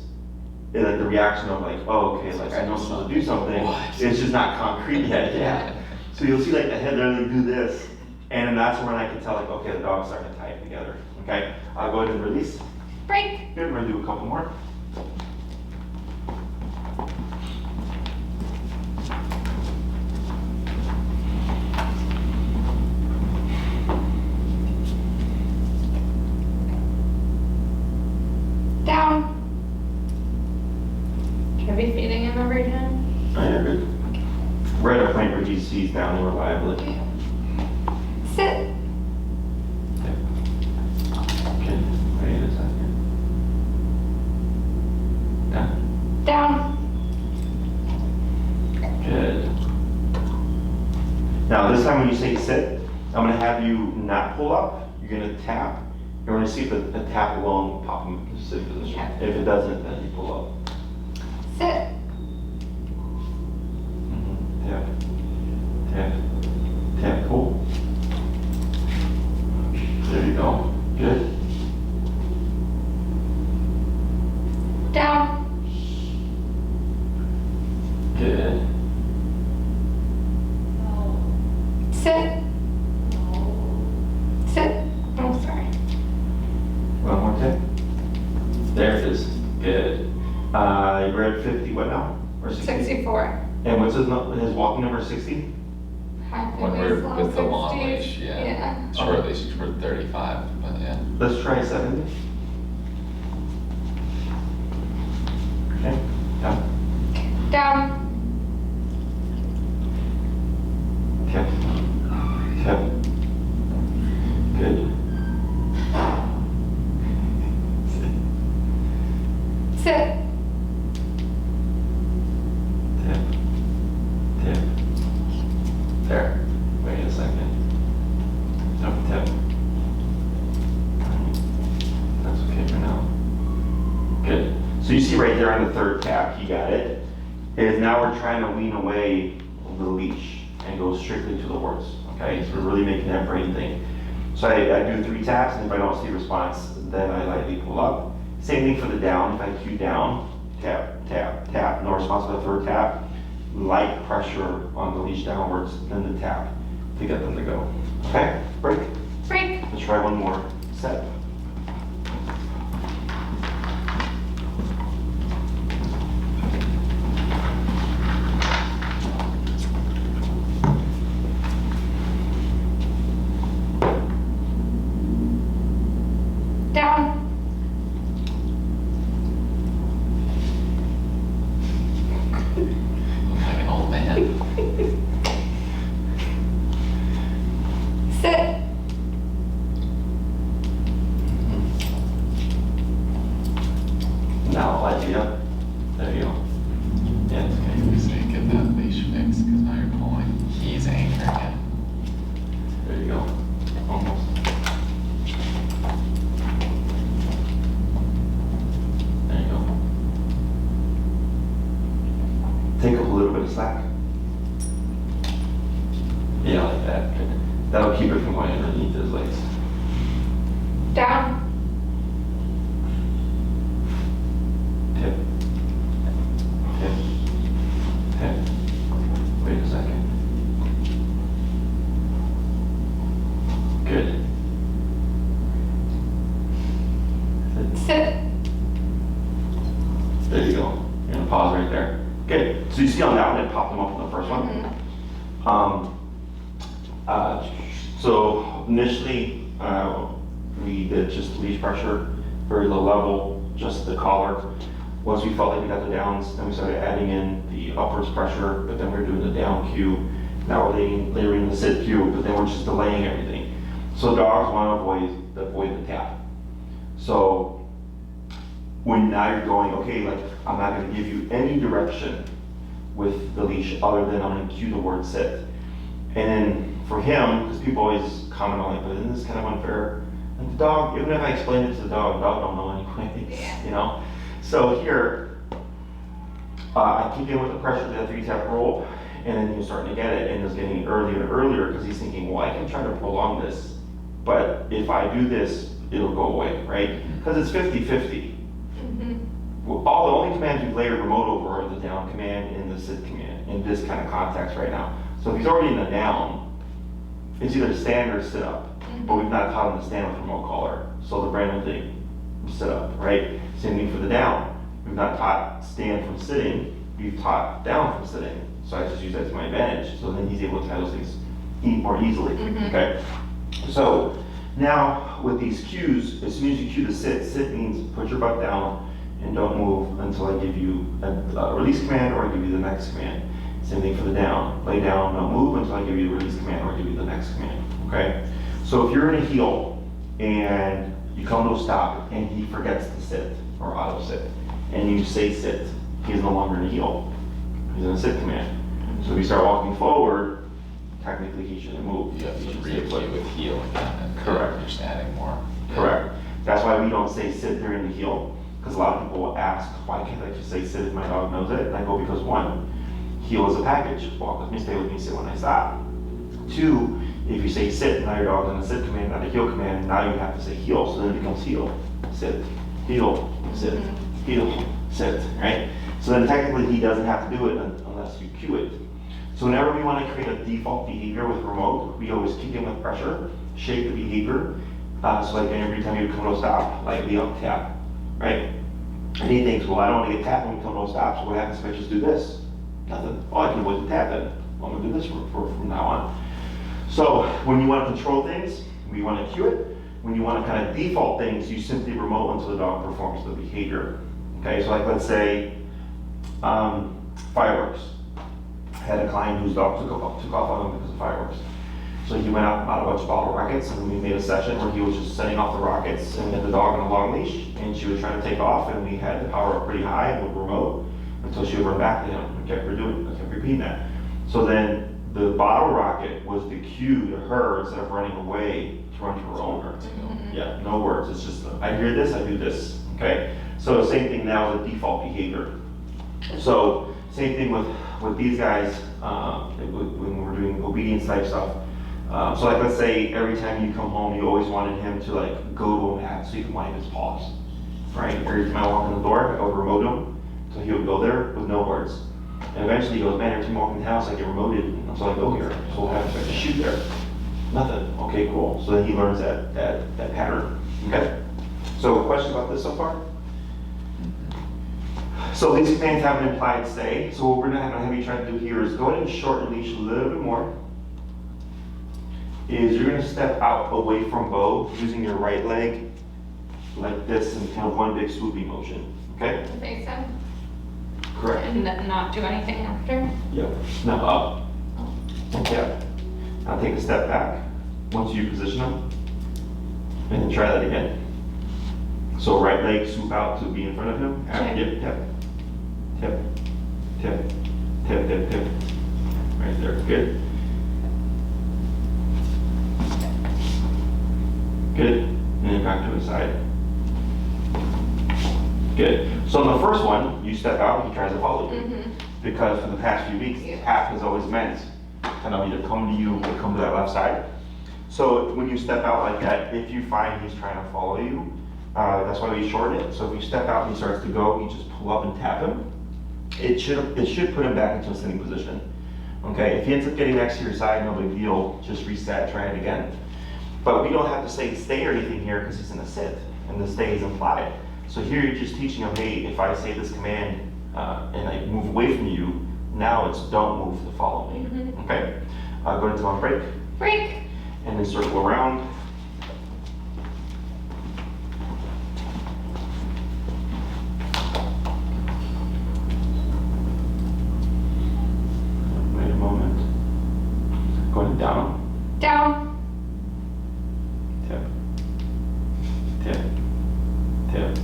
And like the reaction of like, oh, okay, like I know I'm supposed to do something. What? It's just not concrete yet. Yeah. So you'll see like the head literally do this, and then that's when I can tell like, okay, the dog's starting to tie it together. Okay, I'll go ahead and release. Break. Good, we're gonna do a couple more. Down. Should I be feeding him every time? Oh, yeah, good. We're at a point where he's down reliably. Sit. Okay, wait a second. sit. I'm gonna have you not pull up, you're gonna tap. You're gonna see if the tap alone will pop him into sit position. Okay. If it doesn't, then you pull up. Sit. Tap, tap, tap, cool. There you go, good. Down. Good. Sit. Sit. Oh, sorry. One more time. There it is, good. You're at 50, what now? Or 60? 64. And what's his walking number, 60? When we're with the long leash, yeah. Yeah. Short leash, we're 35, but yeah. Let's try 70. Okay, down, Down. tap, tap. Good. Sit. Tap, tap. There. Wait a second. Tap, tap. That's okay for now. Good. So you see right there on the third tap, he got it. Is now we're trying to lean away the leash and go strictly to the words. Okay, so we're really making that brain thing. So I do 3 taps, and if I don't see response, then I lightly pull up. Same thing for the down. If I cue down, tap, tap, tap, no response to the third tap, light pressure on the leash downwards, then the tap to get them to go. Okay, break. Break. Let's try one more set. Down. Look like an old man. Sit. Now I'll light you up. There you go. Yeah, it's okay. So you get that leash fixed, because now you're pulling. He's anchoring it. There you go. Almost. There you go. Take up a little bit of slack. Yeah, like that. Good. That'll keep it from going underneath his legs. Down. Tip. Tip. Tip. Wait a second. Good. Sit. There you go. You're gonna pause right there. Good. So you see on that one, it popped them up on the first one. So initially, we did just leash pressure, very low level, just the collar. Once we felt like we got the downs, then we started adding in the upwards pressure, but then we were doing the down cue. Now we're layering the sit cue, but then we're just delaying everything. So dogs want to avoid the tap. So when now you're going, okay, like I'm not going to give you any direction with the leash other than I'm going to cue the word sit. And then for him, because people always comment on like, but isn't this kind of unfair? And the dog, even if I explain it to the dog don't know anyway, Yeah. you know? So here, I keep in with the pressure of that 3-tap roll, and then you're starting to get it, and it's getting earlier and earlier because he's thinking, well, I can try to prolong this, but if I do this, it'll go away, right? Because it's 50-50. The only commands we've layered remote over are the down command and the sit command in this kind of context right now. So if he's already in the down, it's either stand or sit up, but we've not taught him to stand with remote collar. So the brand new thing, sit up, right? Same thing for the down. We've not taught stand from sitting, we've taught down from sitting. So I just use that to my advantage. So then he's able to tie those things more easily, okay? So now with these cues, as soon as you cue the sit, sit means put your butt down and don't move until I give you a release command or I give you the next command. Same thing for the down. Lay down, don't move until I give you the release command or I give you the next command, okay? So if you're in a heel and you come to a stop and he forgets to sit or auto sit and you say sit, he's no longer in a heel. He's in a sit command. So if you start walking forward, technically he shouldn't move. You have He to should stay put. re-acute with heel again, and Correct. you're just adding more. Yeah. Correct. That's why we don't say sit during the heel, because a lot of people will ask, why can't I just say sit if my dog knows it? And I go, because one, heel is a package. Walk with me, stay with me, sit when I stop. Two, if you say sit, now your dog's on a sit command, not a heel command, now you have to say heel, so then it becomes heel, sit, heel, sit, heel, sit, right? So then technically he doesn't have to do it unless you cue it. So whenever we want to create a default behavior with remote, we always kick in with pressure, shake the behavior. So like every time you come to a stop, like the up tap, right? And he thinks, well, I don't want to get tapped when we come to a stop, so what happens if I just do this? Nothing. Oh, I can avoid the tap then. Well, I'm going to do this from now on. So when you want to control things, we want to cue it. When you want to kind of default things, you simply remote until the dog performs the behavior. Okay, so like let's say fireworks. I had a client whose dog took off on him because of fireworks. So he went out and bought a bunch of bottle rockets, and we made a session where he was just setting off the rockets, and we had the dog on a long leash, and she was trying to take off, and we had the power up pretty high and would remote until she would run back to him. I kept repeating that. So then the bottle rocket was the cue to her, instead of running away, to run to her own. Yeah, no words. It's just, I hear this, I do this. Okay? So the same thing now with default behavior. So same thing with these guys when we're doing obedience type stuff. So like let's say every time you come home, you always wanted him to like go to a mat so you can wipe his paws. Right? Every time I walk in the door, I would remote him, so he would go there with no words. And eventually he goes, man, every time I walk in the house, I get remoted. And so I go here. So what happens if I just shoot there? Nothing. Okay, cool. So then he learns that pattern. Okay? So question about this so far? So these commands have an implied stay. So what we're going to have you try to do here is go ahead and shorten the leash a little bit more. Is you're going to step out away from Beau using your right leg like this in kind of one big swooping motion. Okay? Face him. Correct. And not do anything after? Yep. Now up. Yeah. Now take a step back once you position them. And then try that again. So right leg swoop out to be in front of him. Okay. Yep. Tip. Tip. Tip. Tip. Tip. Right there. Good. Good. And then back to his side. Good. So in the first one, you step out, he tries to follow you. Because for the past few weeks, tap has always meant kind of either come to you or come to that left side. So when you step out like that, if you find he's trying to follow you, that's why we shorten it. So if you step out and he starts to go, you just pull up and tap him. It should put him back into a sitting position. Okay, if he ends up getting next to your side, no big deal, just reset, try it again. But we don't have to say stay or anything here because he's in a sit, and the stay is implied. So here you're just teaching him, hey, if I say this command and I move away from you, now it's don't move to follow me. Okay? Go into one break. Break. And then circle around. Wait a moment. Going down. Down. Tip. Tip. Tip.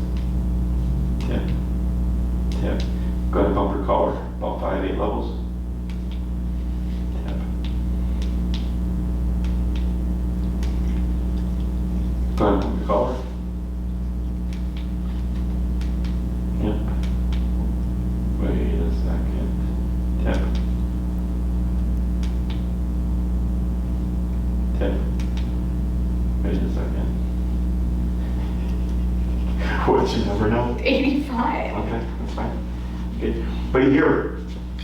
Tip. Tip. Go ahead and bump your collar, about 5-8 levels. Tip. Go ahead and bump your collar. Yep. Wait a second. Tip. Tip. Wait a second. What, you never know? 85. Okay, that's fine. Good. But here,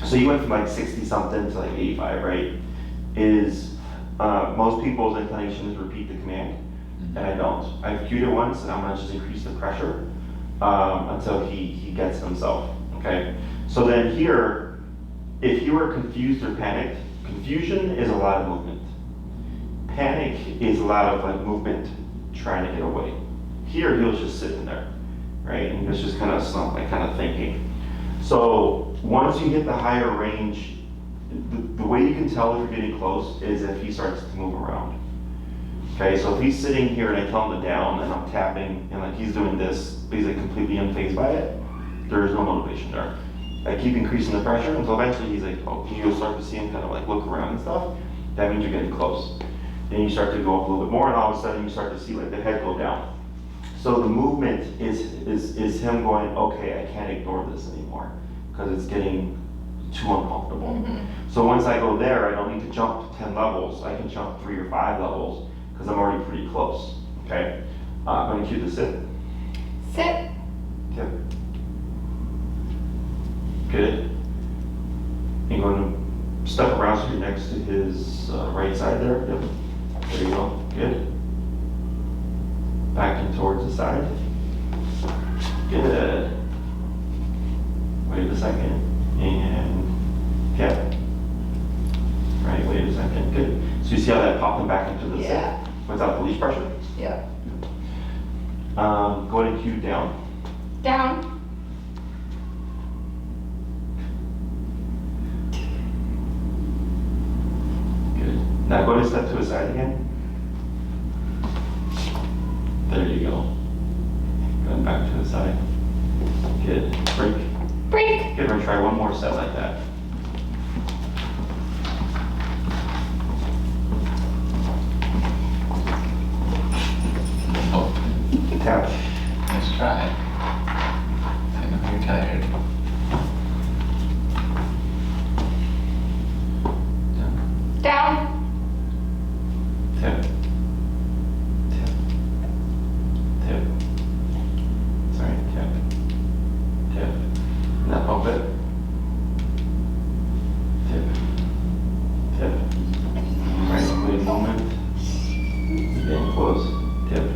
so you went from like 60 something to like 85, right? Is most people's inclination is repeat the command, and I don't. I've cued it once, and I'm gonna just increase the pressure until he gets himself. Okay. So then here, if you are confused or panicked, confusion is a lot of movement. Panic is a lot of like movement trying to get away. Here, he was just sitting there, right? And he was just kind of slumped, like kind of thinking. So once you hit the higher range, the way you can tell if you're getting close is if he starts to move around. Okay, so if he's sitting here and I tell him to down and I'm tapping and like he's doing this, but he's like completely unfazed by it, there's no motivation there. I keep increasing the pressure until eventually he's like, oh, you'll start to see him kind of like look around and stuff. That means you're getting close. Then you start to go up a little bit more, and all of a sudden you start to see like the head go down. So the movement is him going, okay, I can't ignore this anymore because it's getting too uncomfortable. So once I go there, I don't need to jump 10 levels. I can jump 3 or 5 levels because I'm already pretty close. Okay, I'm going to cue the sit. Sit. Yep. Good. You're going to step around so you're next to his right side there. Yep. There you go. Good. Back and towards the side. Good. Wait a second. And yep. Right, wait a second. Good. So you see how that popped him back into the Yeah. sit without the leash pressure? Yeah. Go ahead and cue down. Down. Good. Now go ahead and step to his side again. There you go. Going back to the side. Good. Break. Break. Good. We're gonna try one more set like that. Oh, Tap. nice try. I know you're tired. Down. Down. Tap. Tap. Tap. Sorry. Tap. Tap. Now pump it. Tap. Tap. Right. Wait a moment. Getting close. Tap.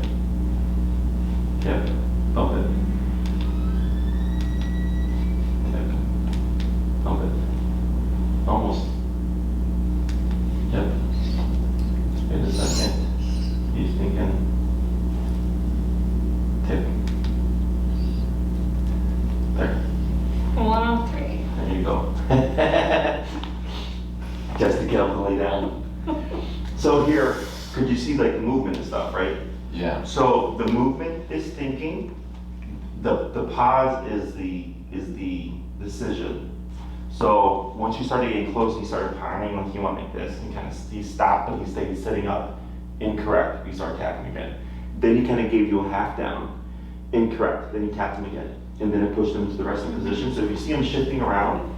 Tap. Bump it. Tap. Bump it. Almost. Yep. Wait a second. He's thinking. Tip. There. 103. There you go. Just to get up and lay down. So here, could you see like the movement and stuff, right? Yeah. So the movement is thinking, the pause is the decision. So once you started getting close, he started pining like he went like this, and he stopped, but he stayed sitting up. Incorrect. You start tapping again. Then he kind of gave you a half down. Incorrect. Then you tapped him again, and then it pushed him to the resting position. So if you see him shifting around,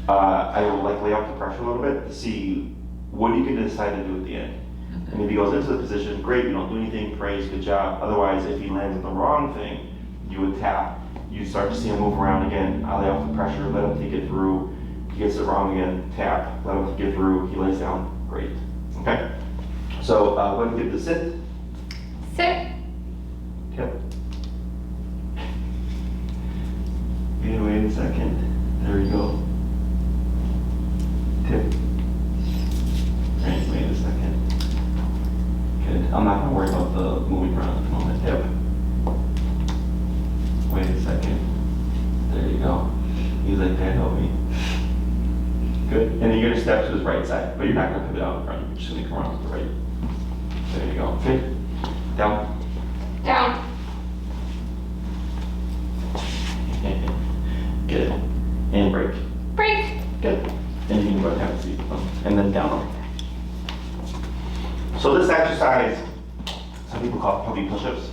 I will like lay off the pressure a little bit to see what are you going to decide to do at the end. And if he goes into the position, great, you don't do anything, praise, good job. Otherwise, if he lands on the wrong thing, you would tap. You start to see him move around again. I lay off the pressure, let him take it through. He gets it wrong again, tap, let him take it through. He lays down, great. Okay? So go ahead and give the sit. Sit. Yep. Okay, wait a second. There you go. Tip. Right, wait a second. Good. I'm not gonna worry about the moving around at the moment. Yep. Wait a second. There you go. He's like, "Dad, help me." Good. And then you're gonna step to his right side, but you're not gonna pivot out in front. You're just gonna come around to the right. There you go. Good. Down. Down. Good. And break. Break. Good. And you can go ahead and have a seat. And then down. So this exercise, some people call it puppy push-ups.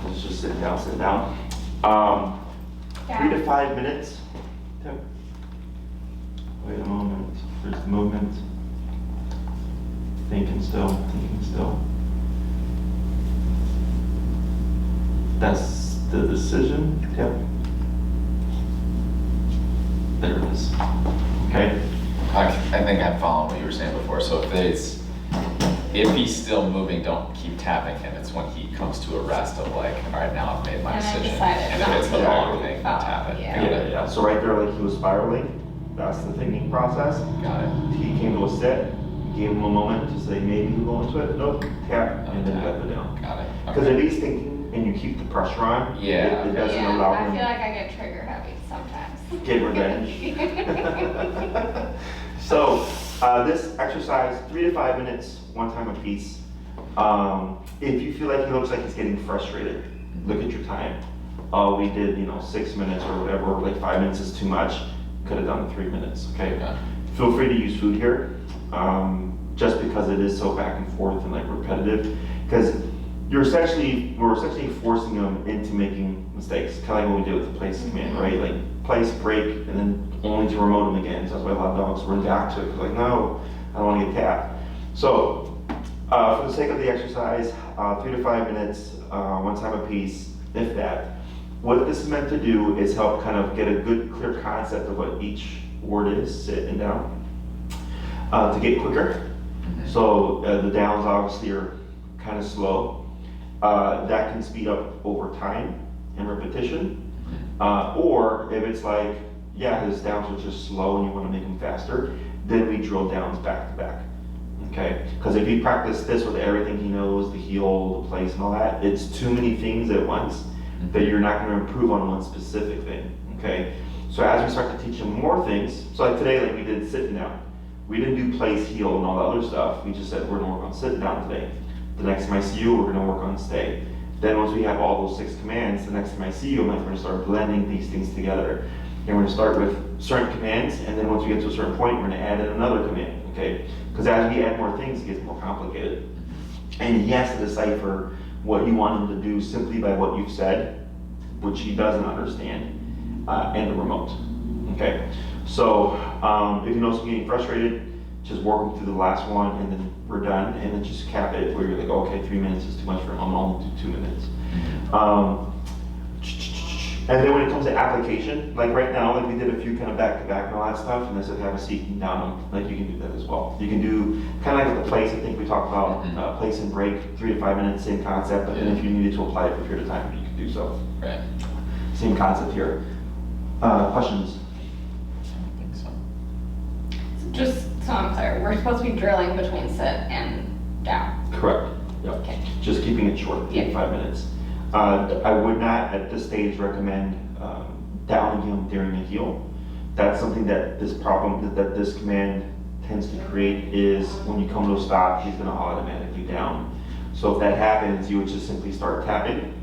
It's just sit down, sit down. 3 to 5 minutes. Yep. Wait a moment. There's the movement. Thinking still, thinking still. That's the decision. Yep. There it is. Okay. I think I'm following what you were saying before. So if he's still moving, don't keep tapping him. It's when he comes to a rest of like, all right, now I've made my And I decision. decided And if not it's the to. wrong thing, then tap it. Yeah. Got Yeah, it. yeah. So right there, like he was spiraling. That's the thinking process. Got it. He came to a sit, gave him a moment to say maybe we'll go into it. Nope, tap, and then Tap. let it down. Got it. Because Okay. if he's thinking and you keep the pressure on, Yeah. it doesn't Yeah, allow I him feel like I get trigger happy sometimes. get revenge. So this exercise, 3 to 5 minutes, one time a piece. If you feel like he looks like he's getting frustrated, look at your time. Oh, we did 6 minutes or whatever, or like 5 minutes is too much. Could have done 3 minutes. Okay. Okay. Feel free to use food here. just because it is so back and forth and like repetitive. Because we're essentially forcing them into making mistakes, kind of like what we did with the place command, right? Like place, break, and then only to remote them again. So that's why a lot of dogs run back to it, 'cause like, no, I don't want to get tapped. So for the sake of the exercise, 3 to 5 minutes, one time a piece, if that. What this is meant to do is help kind of get a good, clear concept of what each word is, sit and down, to get quicker. So the downs obviously are kind of slow. That can speed up over time and repetition. Or if it's like, yeah, his downs are just slow and you want to make them faster, then we drill downs back to back. Okay? Because if you practice this with everything he knows, the heel, the place, and all that, it's too many things at once that you're not going to improve on one specific thing. Okay? So as we start to teach him more things, so like today, like we did sitting down. We didn't do place, heel, and all the other stuff. We just said we're going to work on sitting down today. The next time I see you, we're going to work on stay. Then once we have all those 6 commands, the next time I see you, we're going to start blending these things together. And we're going to start with certain commands, and then once we get to a certain point, we're going to add in another command, okay? Because as we add more things, it gets more complicated. And he has to decipher what you want him to do simply by what you've said, which he doesn't understand, and the remote, okay? So if you notice him getting frustrated, just work him through the last one, and then we're done, and then just cap it where you're like, okay, 3 minutes is too much for him, I'm gonna only do 2 minutes. And then when it comes to application, like right now, like we did a few kind of back-to-back and all that stuff, and I said have a seat and down them, like you can do that as well. You can do, kind of like with the place, I think we talked about, place and break, 3 to 5 minutes, same concept, but then if you needed to apply it for a period of time, you can do so. Right. Same concept here. Questions? I don't think so. Just so I'm clear, we're supposed to be drilling between sit and down. Correct. Yep. Okay. Just keeping it short, 3 to 5 minutes. I would not at this stage recommend downing him during a heel. That's something that this problem, that this command tends to create, is when you come to a stop, he's going to automatically down. So if that happens, you would just simply start tapping.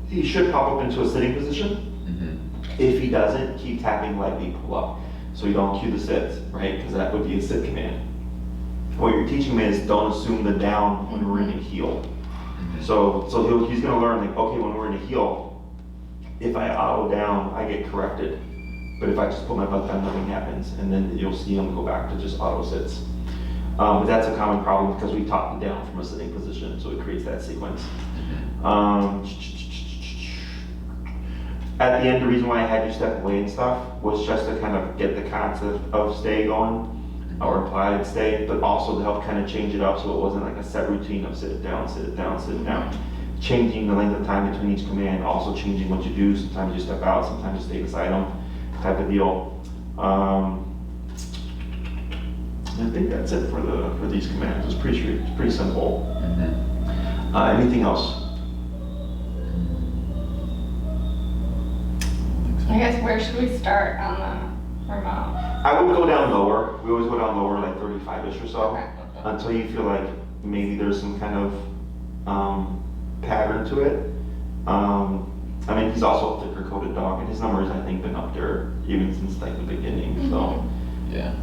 He should pop up into a sitting position. If he doesn't, keep tapping lightly, pull up. So you don't cue the sit, right? Because that would be a sit command. What you're teaching him is don't assume the down when we're in a heel. So he's going to learn, like, okay, when we're in a heel, if I auto down, I get corrected. But if I just put my butt down, nothing happens. And then you'll see him go back to just auto sits. But that's a common problem because we taught him down from a sitting position, so it creates that sequence. At the end, the reason why I had you step away and stuff was just to kind of get the concept of stay going, or implied stay, but also to help kind of change it up so it wasn't like a set routine of sit down, sit down, sit down. Changing the length of time between each command, also changing what you do. Sometimes you step out, sometimes you stay beside them, type of deal. I think that's it for these commands. It's pretty simple. Anything else? I guess where should we start on the remote? I would go down lower. We always go down lower, like 35-ish or so, Okay. until you feel like maybe there's some kind of pattern to it. I mean, he's also a thicker coated dog, and his numbers, I think, been up there even since like the beginning. So, yeah.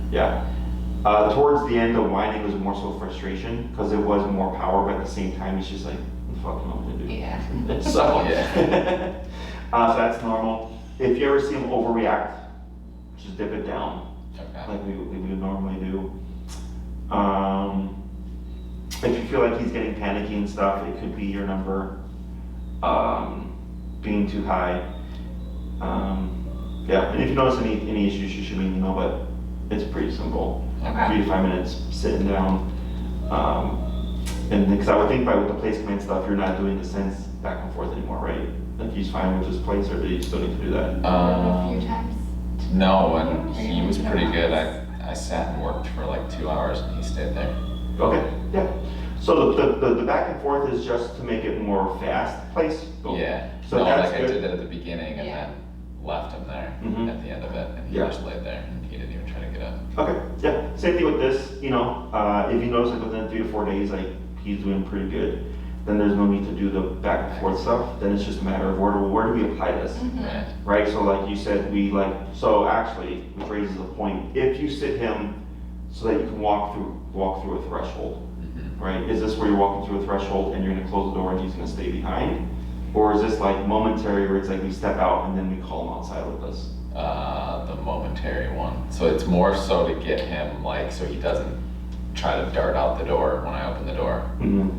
Towards the end, the whining was more so frustration because it was more power, but at the same time, he's just like, what the fuck am I gonna do? Yeah. So, so that's normal. If you ever see him overreact, just dip it down, like we would normally do. If you feel like he's getting panicky and stuff, it could be your number being too high. Yeah, and if you notice any issues, you shoot me an email, but it's pretty simple. Okay. 3 to 5 minutes, sitting down. And because I would think with the place command stuff, you're not doing the sense back and forth anymore, right? Like he's fine with his place, or do you still need to do that? A few times. No, and he was pretty good. I sat and worked for like 2 hours and he stayed there. Okay, yeah. So the back and forth is just to make it more fast place? Yeah. So no, that's like good. I did that at the beginning and Yeah. then left him there at the end of it, and he Yeah. just laid there and he didn't even try to get up. Okay, yeah. Same thing with this, if you notice like within 3 to 4 days, like he's doing pretty good, then there's no need to do the back and forth stuff. Then it's just a matter of where do we apply this? Right. Right, so like you said, so actually, which raises a point, if you sit him so that you can walk through a threshold, Mhm. right? Is this where you're walking through a threshold and you're gonna close the door and he's gonna stay behind? Or is this like momentary where it's like we step out and then we call him outside with us? The momentary one. So it's more so to get him, like, so he doesn't try to dart out the door when I open the door. Mm-hmm.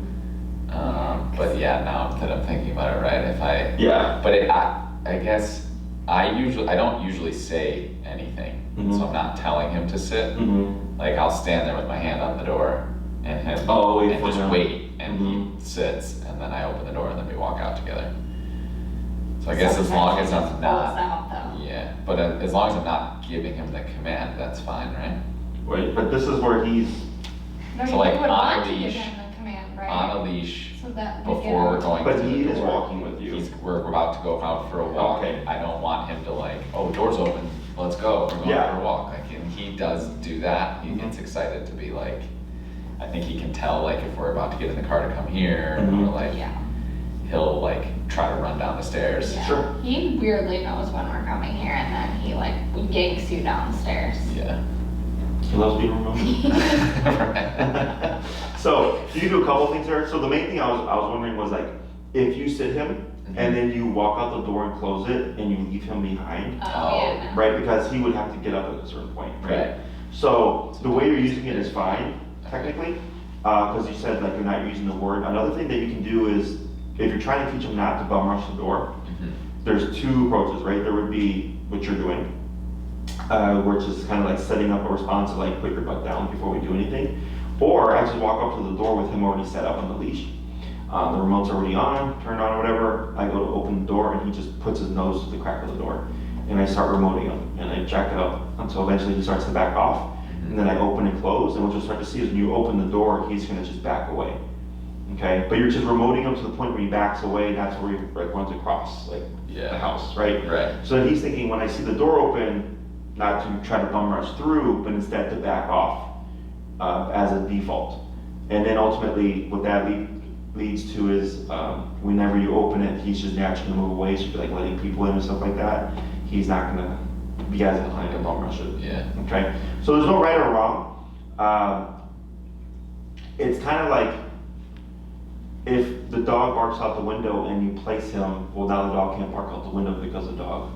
But yeah, now that I'm thinking about it, right, if I, Yeah. but I guess I don't usually say anything, Mhm. so I'm not telling him to sit. Mm-hmm. Like, I'll stand there with my hand on the door and him, Oh, wait and for just him. wait, and he Mhm. sits, and then I open the door and then we walk out together. So I guess as long as I'm Sometimes not, he out, though. yeah, but as long as I'm not giving him the command, that's fine, right? Wait, but this is where he's, No, So, you like, would on a want to give leash- him the command, right? On a leash, So that we get before we're out. going to but the he is door. walking with you. We're about to go out for a walk. Okay. I don't want him to like, oh, door's open, let's go, we're going Yeah. for a walk. Like, and he does do that. He Mhm. gets excited to be like, I think he can tell like if we're about to get in the car to come here, Mhm. or like, Yeah. he'll like try to run down the stairs. Yeah. Sure. He weirdly knows when we're coming here, and then he like yanks you downstairs. Yeah. He loves being remote. Right. So you can do a couple things there. So the main thing I was wondering was like, if you sit him and then you walk out the door and close it and you leave him behind, Oh, yeah. No. right? Because he would have to get up at a certain point, right? Right. So the way you're using it is fine, technically, because you said like you're not using the word. Another thing that you can do is if you're trying to teach him not to bum rush the door, Mhm. there's two approaches, right? There would be what you're doing, which is kind of like setting up a response to like put your butt down before we do anything. Or I just walk up to the door with him already set up on the leash. The remote's already on, turned on or whatever. I go to open the door and he just puts his nose to the crack of the door. And I start remoting him and I jack it up until eventually he starts to back off. And then I open and close, and what you'll start to see is when you open the door, he's gonna just back away. Okay, but you're just remoting him to the point where he backs away, and that's where he like runs across like Yeah. the house, right? Right. So then he's thinking when I see the door open, not to try to bum rush through, but instead to back off as a default. And then ultimately, what that leads to is whenever you open it, he's just naturally gonna move away. So if you're like letting people in and stuff like that, he's not gonna be as inclined to bum rush it. Yeah. Okay, so there's no right or wrong. It's kind of like if the dog barks out the window and you place him, well now the dog can't bark out the window because the dog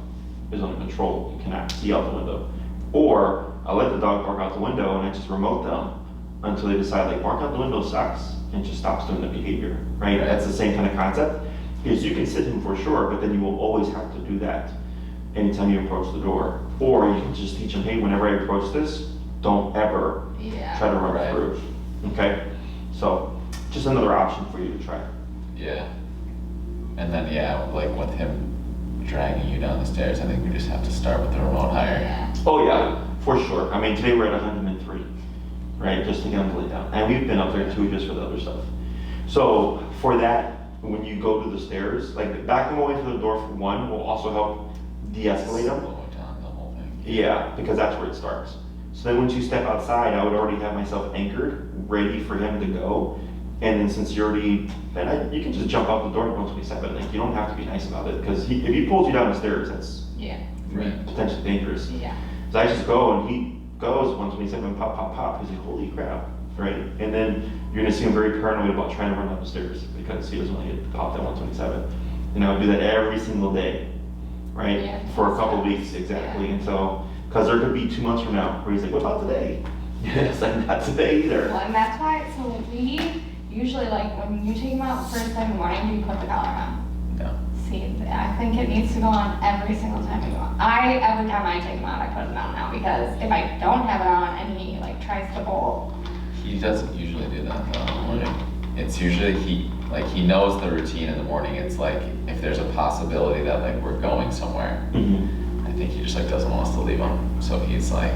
is under control and cannot see out the window. Or I let the dog bark out the window and I just remote them until they decide like bark out the window sucks and just stops doing the behavior, right? Right. That's the same kind of concept. Is you can sit him for sure, but then you will always have to do that anytime you approach the door. Or you can just teach him, hey, whenever I approach this, don't ever Yeah. try to run Right. through. Okay? So, just another option for you to try. Yeah. And then yeah, like with him dragging you down the stairs, I think we just have to start with the remote higher. Yeah. Oh yeah, for sure. I mean, today we're at 103, right? Just to get him to lay down. And we've been up there too, just for the other stuff. So, for that, when you go to the stairs, like back him away from the door for one will also help de-escalate him. Slow down the whole thing. Yeah, because that's where it starts. So then once you step outside, I would already have myself anchored, ready for him to go. And then since you're already, you can just jump out the door at 127. Like, you don't have to be nice about it, because if he pulls you down the stairs, that's Yeah. Right. potentially dangerous. Yeah. So I just go and he goes 127, pop, pop, pop. He's like, holy crap, right? And then you're gonna see him very paranoid about trying to run up the stairs because he doesn't want to get popped at 127. And I would do that every single day, right? Yeah. For a couple of weeks, exactly. And so, because there could be 2 months from now where he's like, what about today? It's like, not today either. Well, and that's why, so we usually like when you take him out first thing in the morning, do you put the collar on? No. See, I think it needs to go on every single time we go on. Every time I take him out, I put it on now because if I don't have it on and he like tries to bolt, He doesn't usually do that though in the morning. It's usually he knows the routine in the morning. It's like if there's a possibility that like we're going somewhere, Mhm. I think he just like doesn't want us to leave him. So he's like,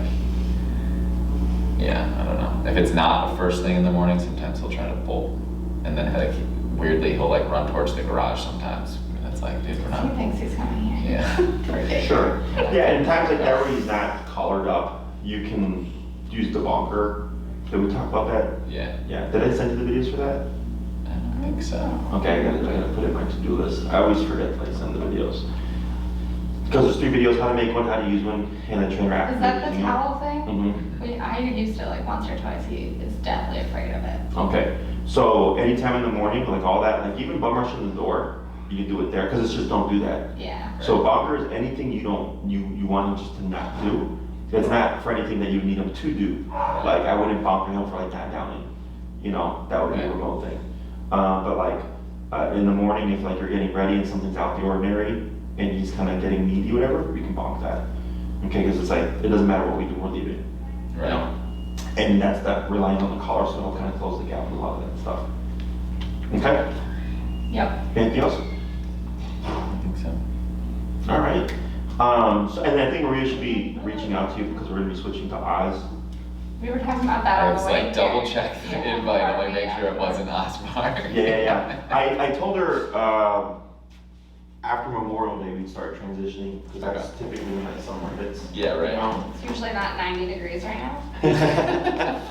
yeah, I don't know. If it's not the first thing in the morning, sometimes he'll try to bolt, and then like weirdly he'll like run towards the garage sometimes. And it's like, dude, we're he not. thinks he's coming here. Yeah. Ridiculous. Sure. Yeah, and times like that where he's not collared up, you can use the bonker. Did we talk about that? Yeah. Yeah. Did I send you the videos for that? I don't think so. Okay, I gotta put it in my to-do list. I always forget to like send the videos. Because there's 3 videos, how to make one, how to use one, and then trainer after. Is that the towel thing? Mm-hmm. I used it like once or twice. He is definitely afraid of it. Okay, so anytime in the morning, like all that, like even bum rushing the door, you can do it there, because it's just don't do that. Yeah. So bunkers, anything you want him just to not do, it's not for anything that you need him to do. Like I wouldn't bunker him for like that downing, that would be a remote thing. But like in the morning, if like you're getting ready and something's out the ordinary and he's kind of getting needy, whatever, we can bonk that. Okay, because it's like it doesn't matter what we do, we're leaving. Right. And that's that relying on the collar, so it'll kind of close the gap with a lot of that stuff. Okay. Yep. Anything else? I think so. All right. So, and I think Maria should be reaching out to you because we're going to be switching to Oz. We were talking about that I on was the way like, double here. check the Yeah. invite, I'm like, make sure it wasn't Osbar. Yeah. I told her after Memorial Day we'd start transitioning because that's typically when that summer hits. Yeah, right. It's usually not 90 degrees right now.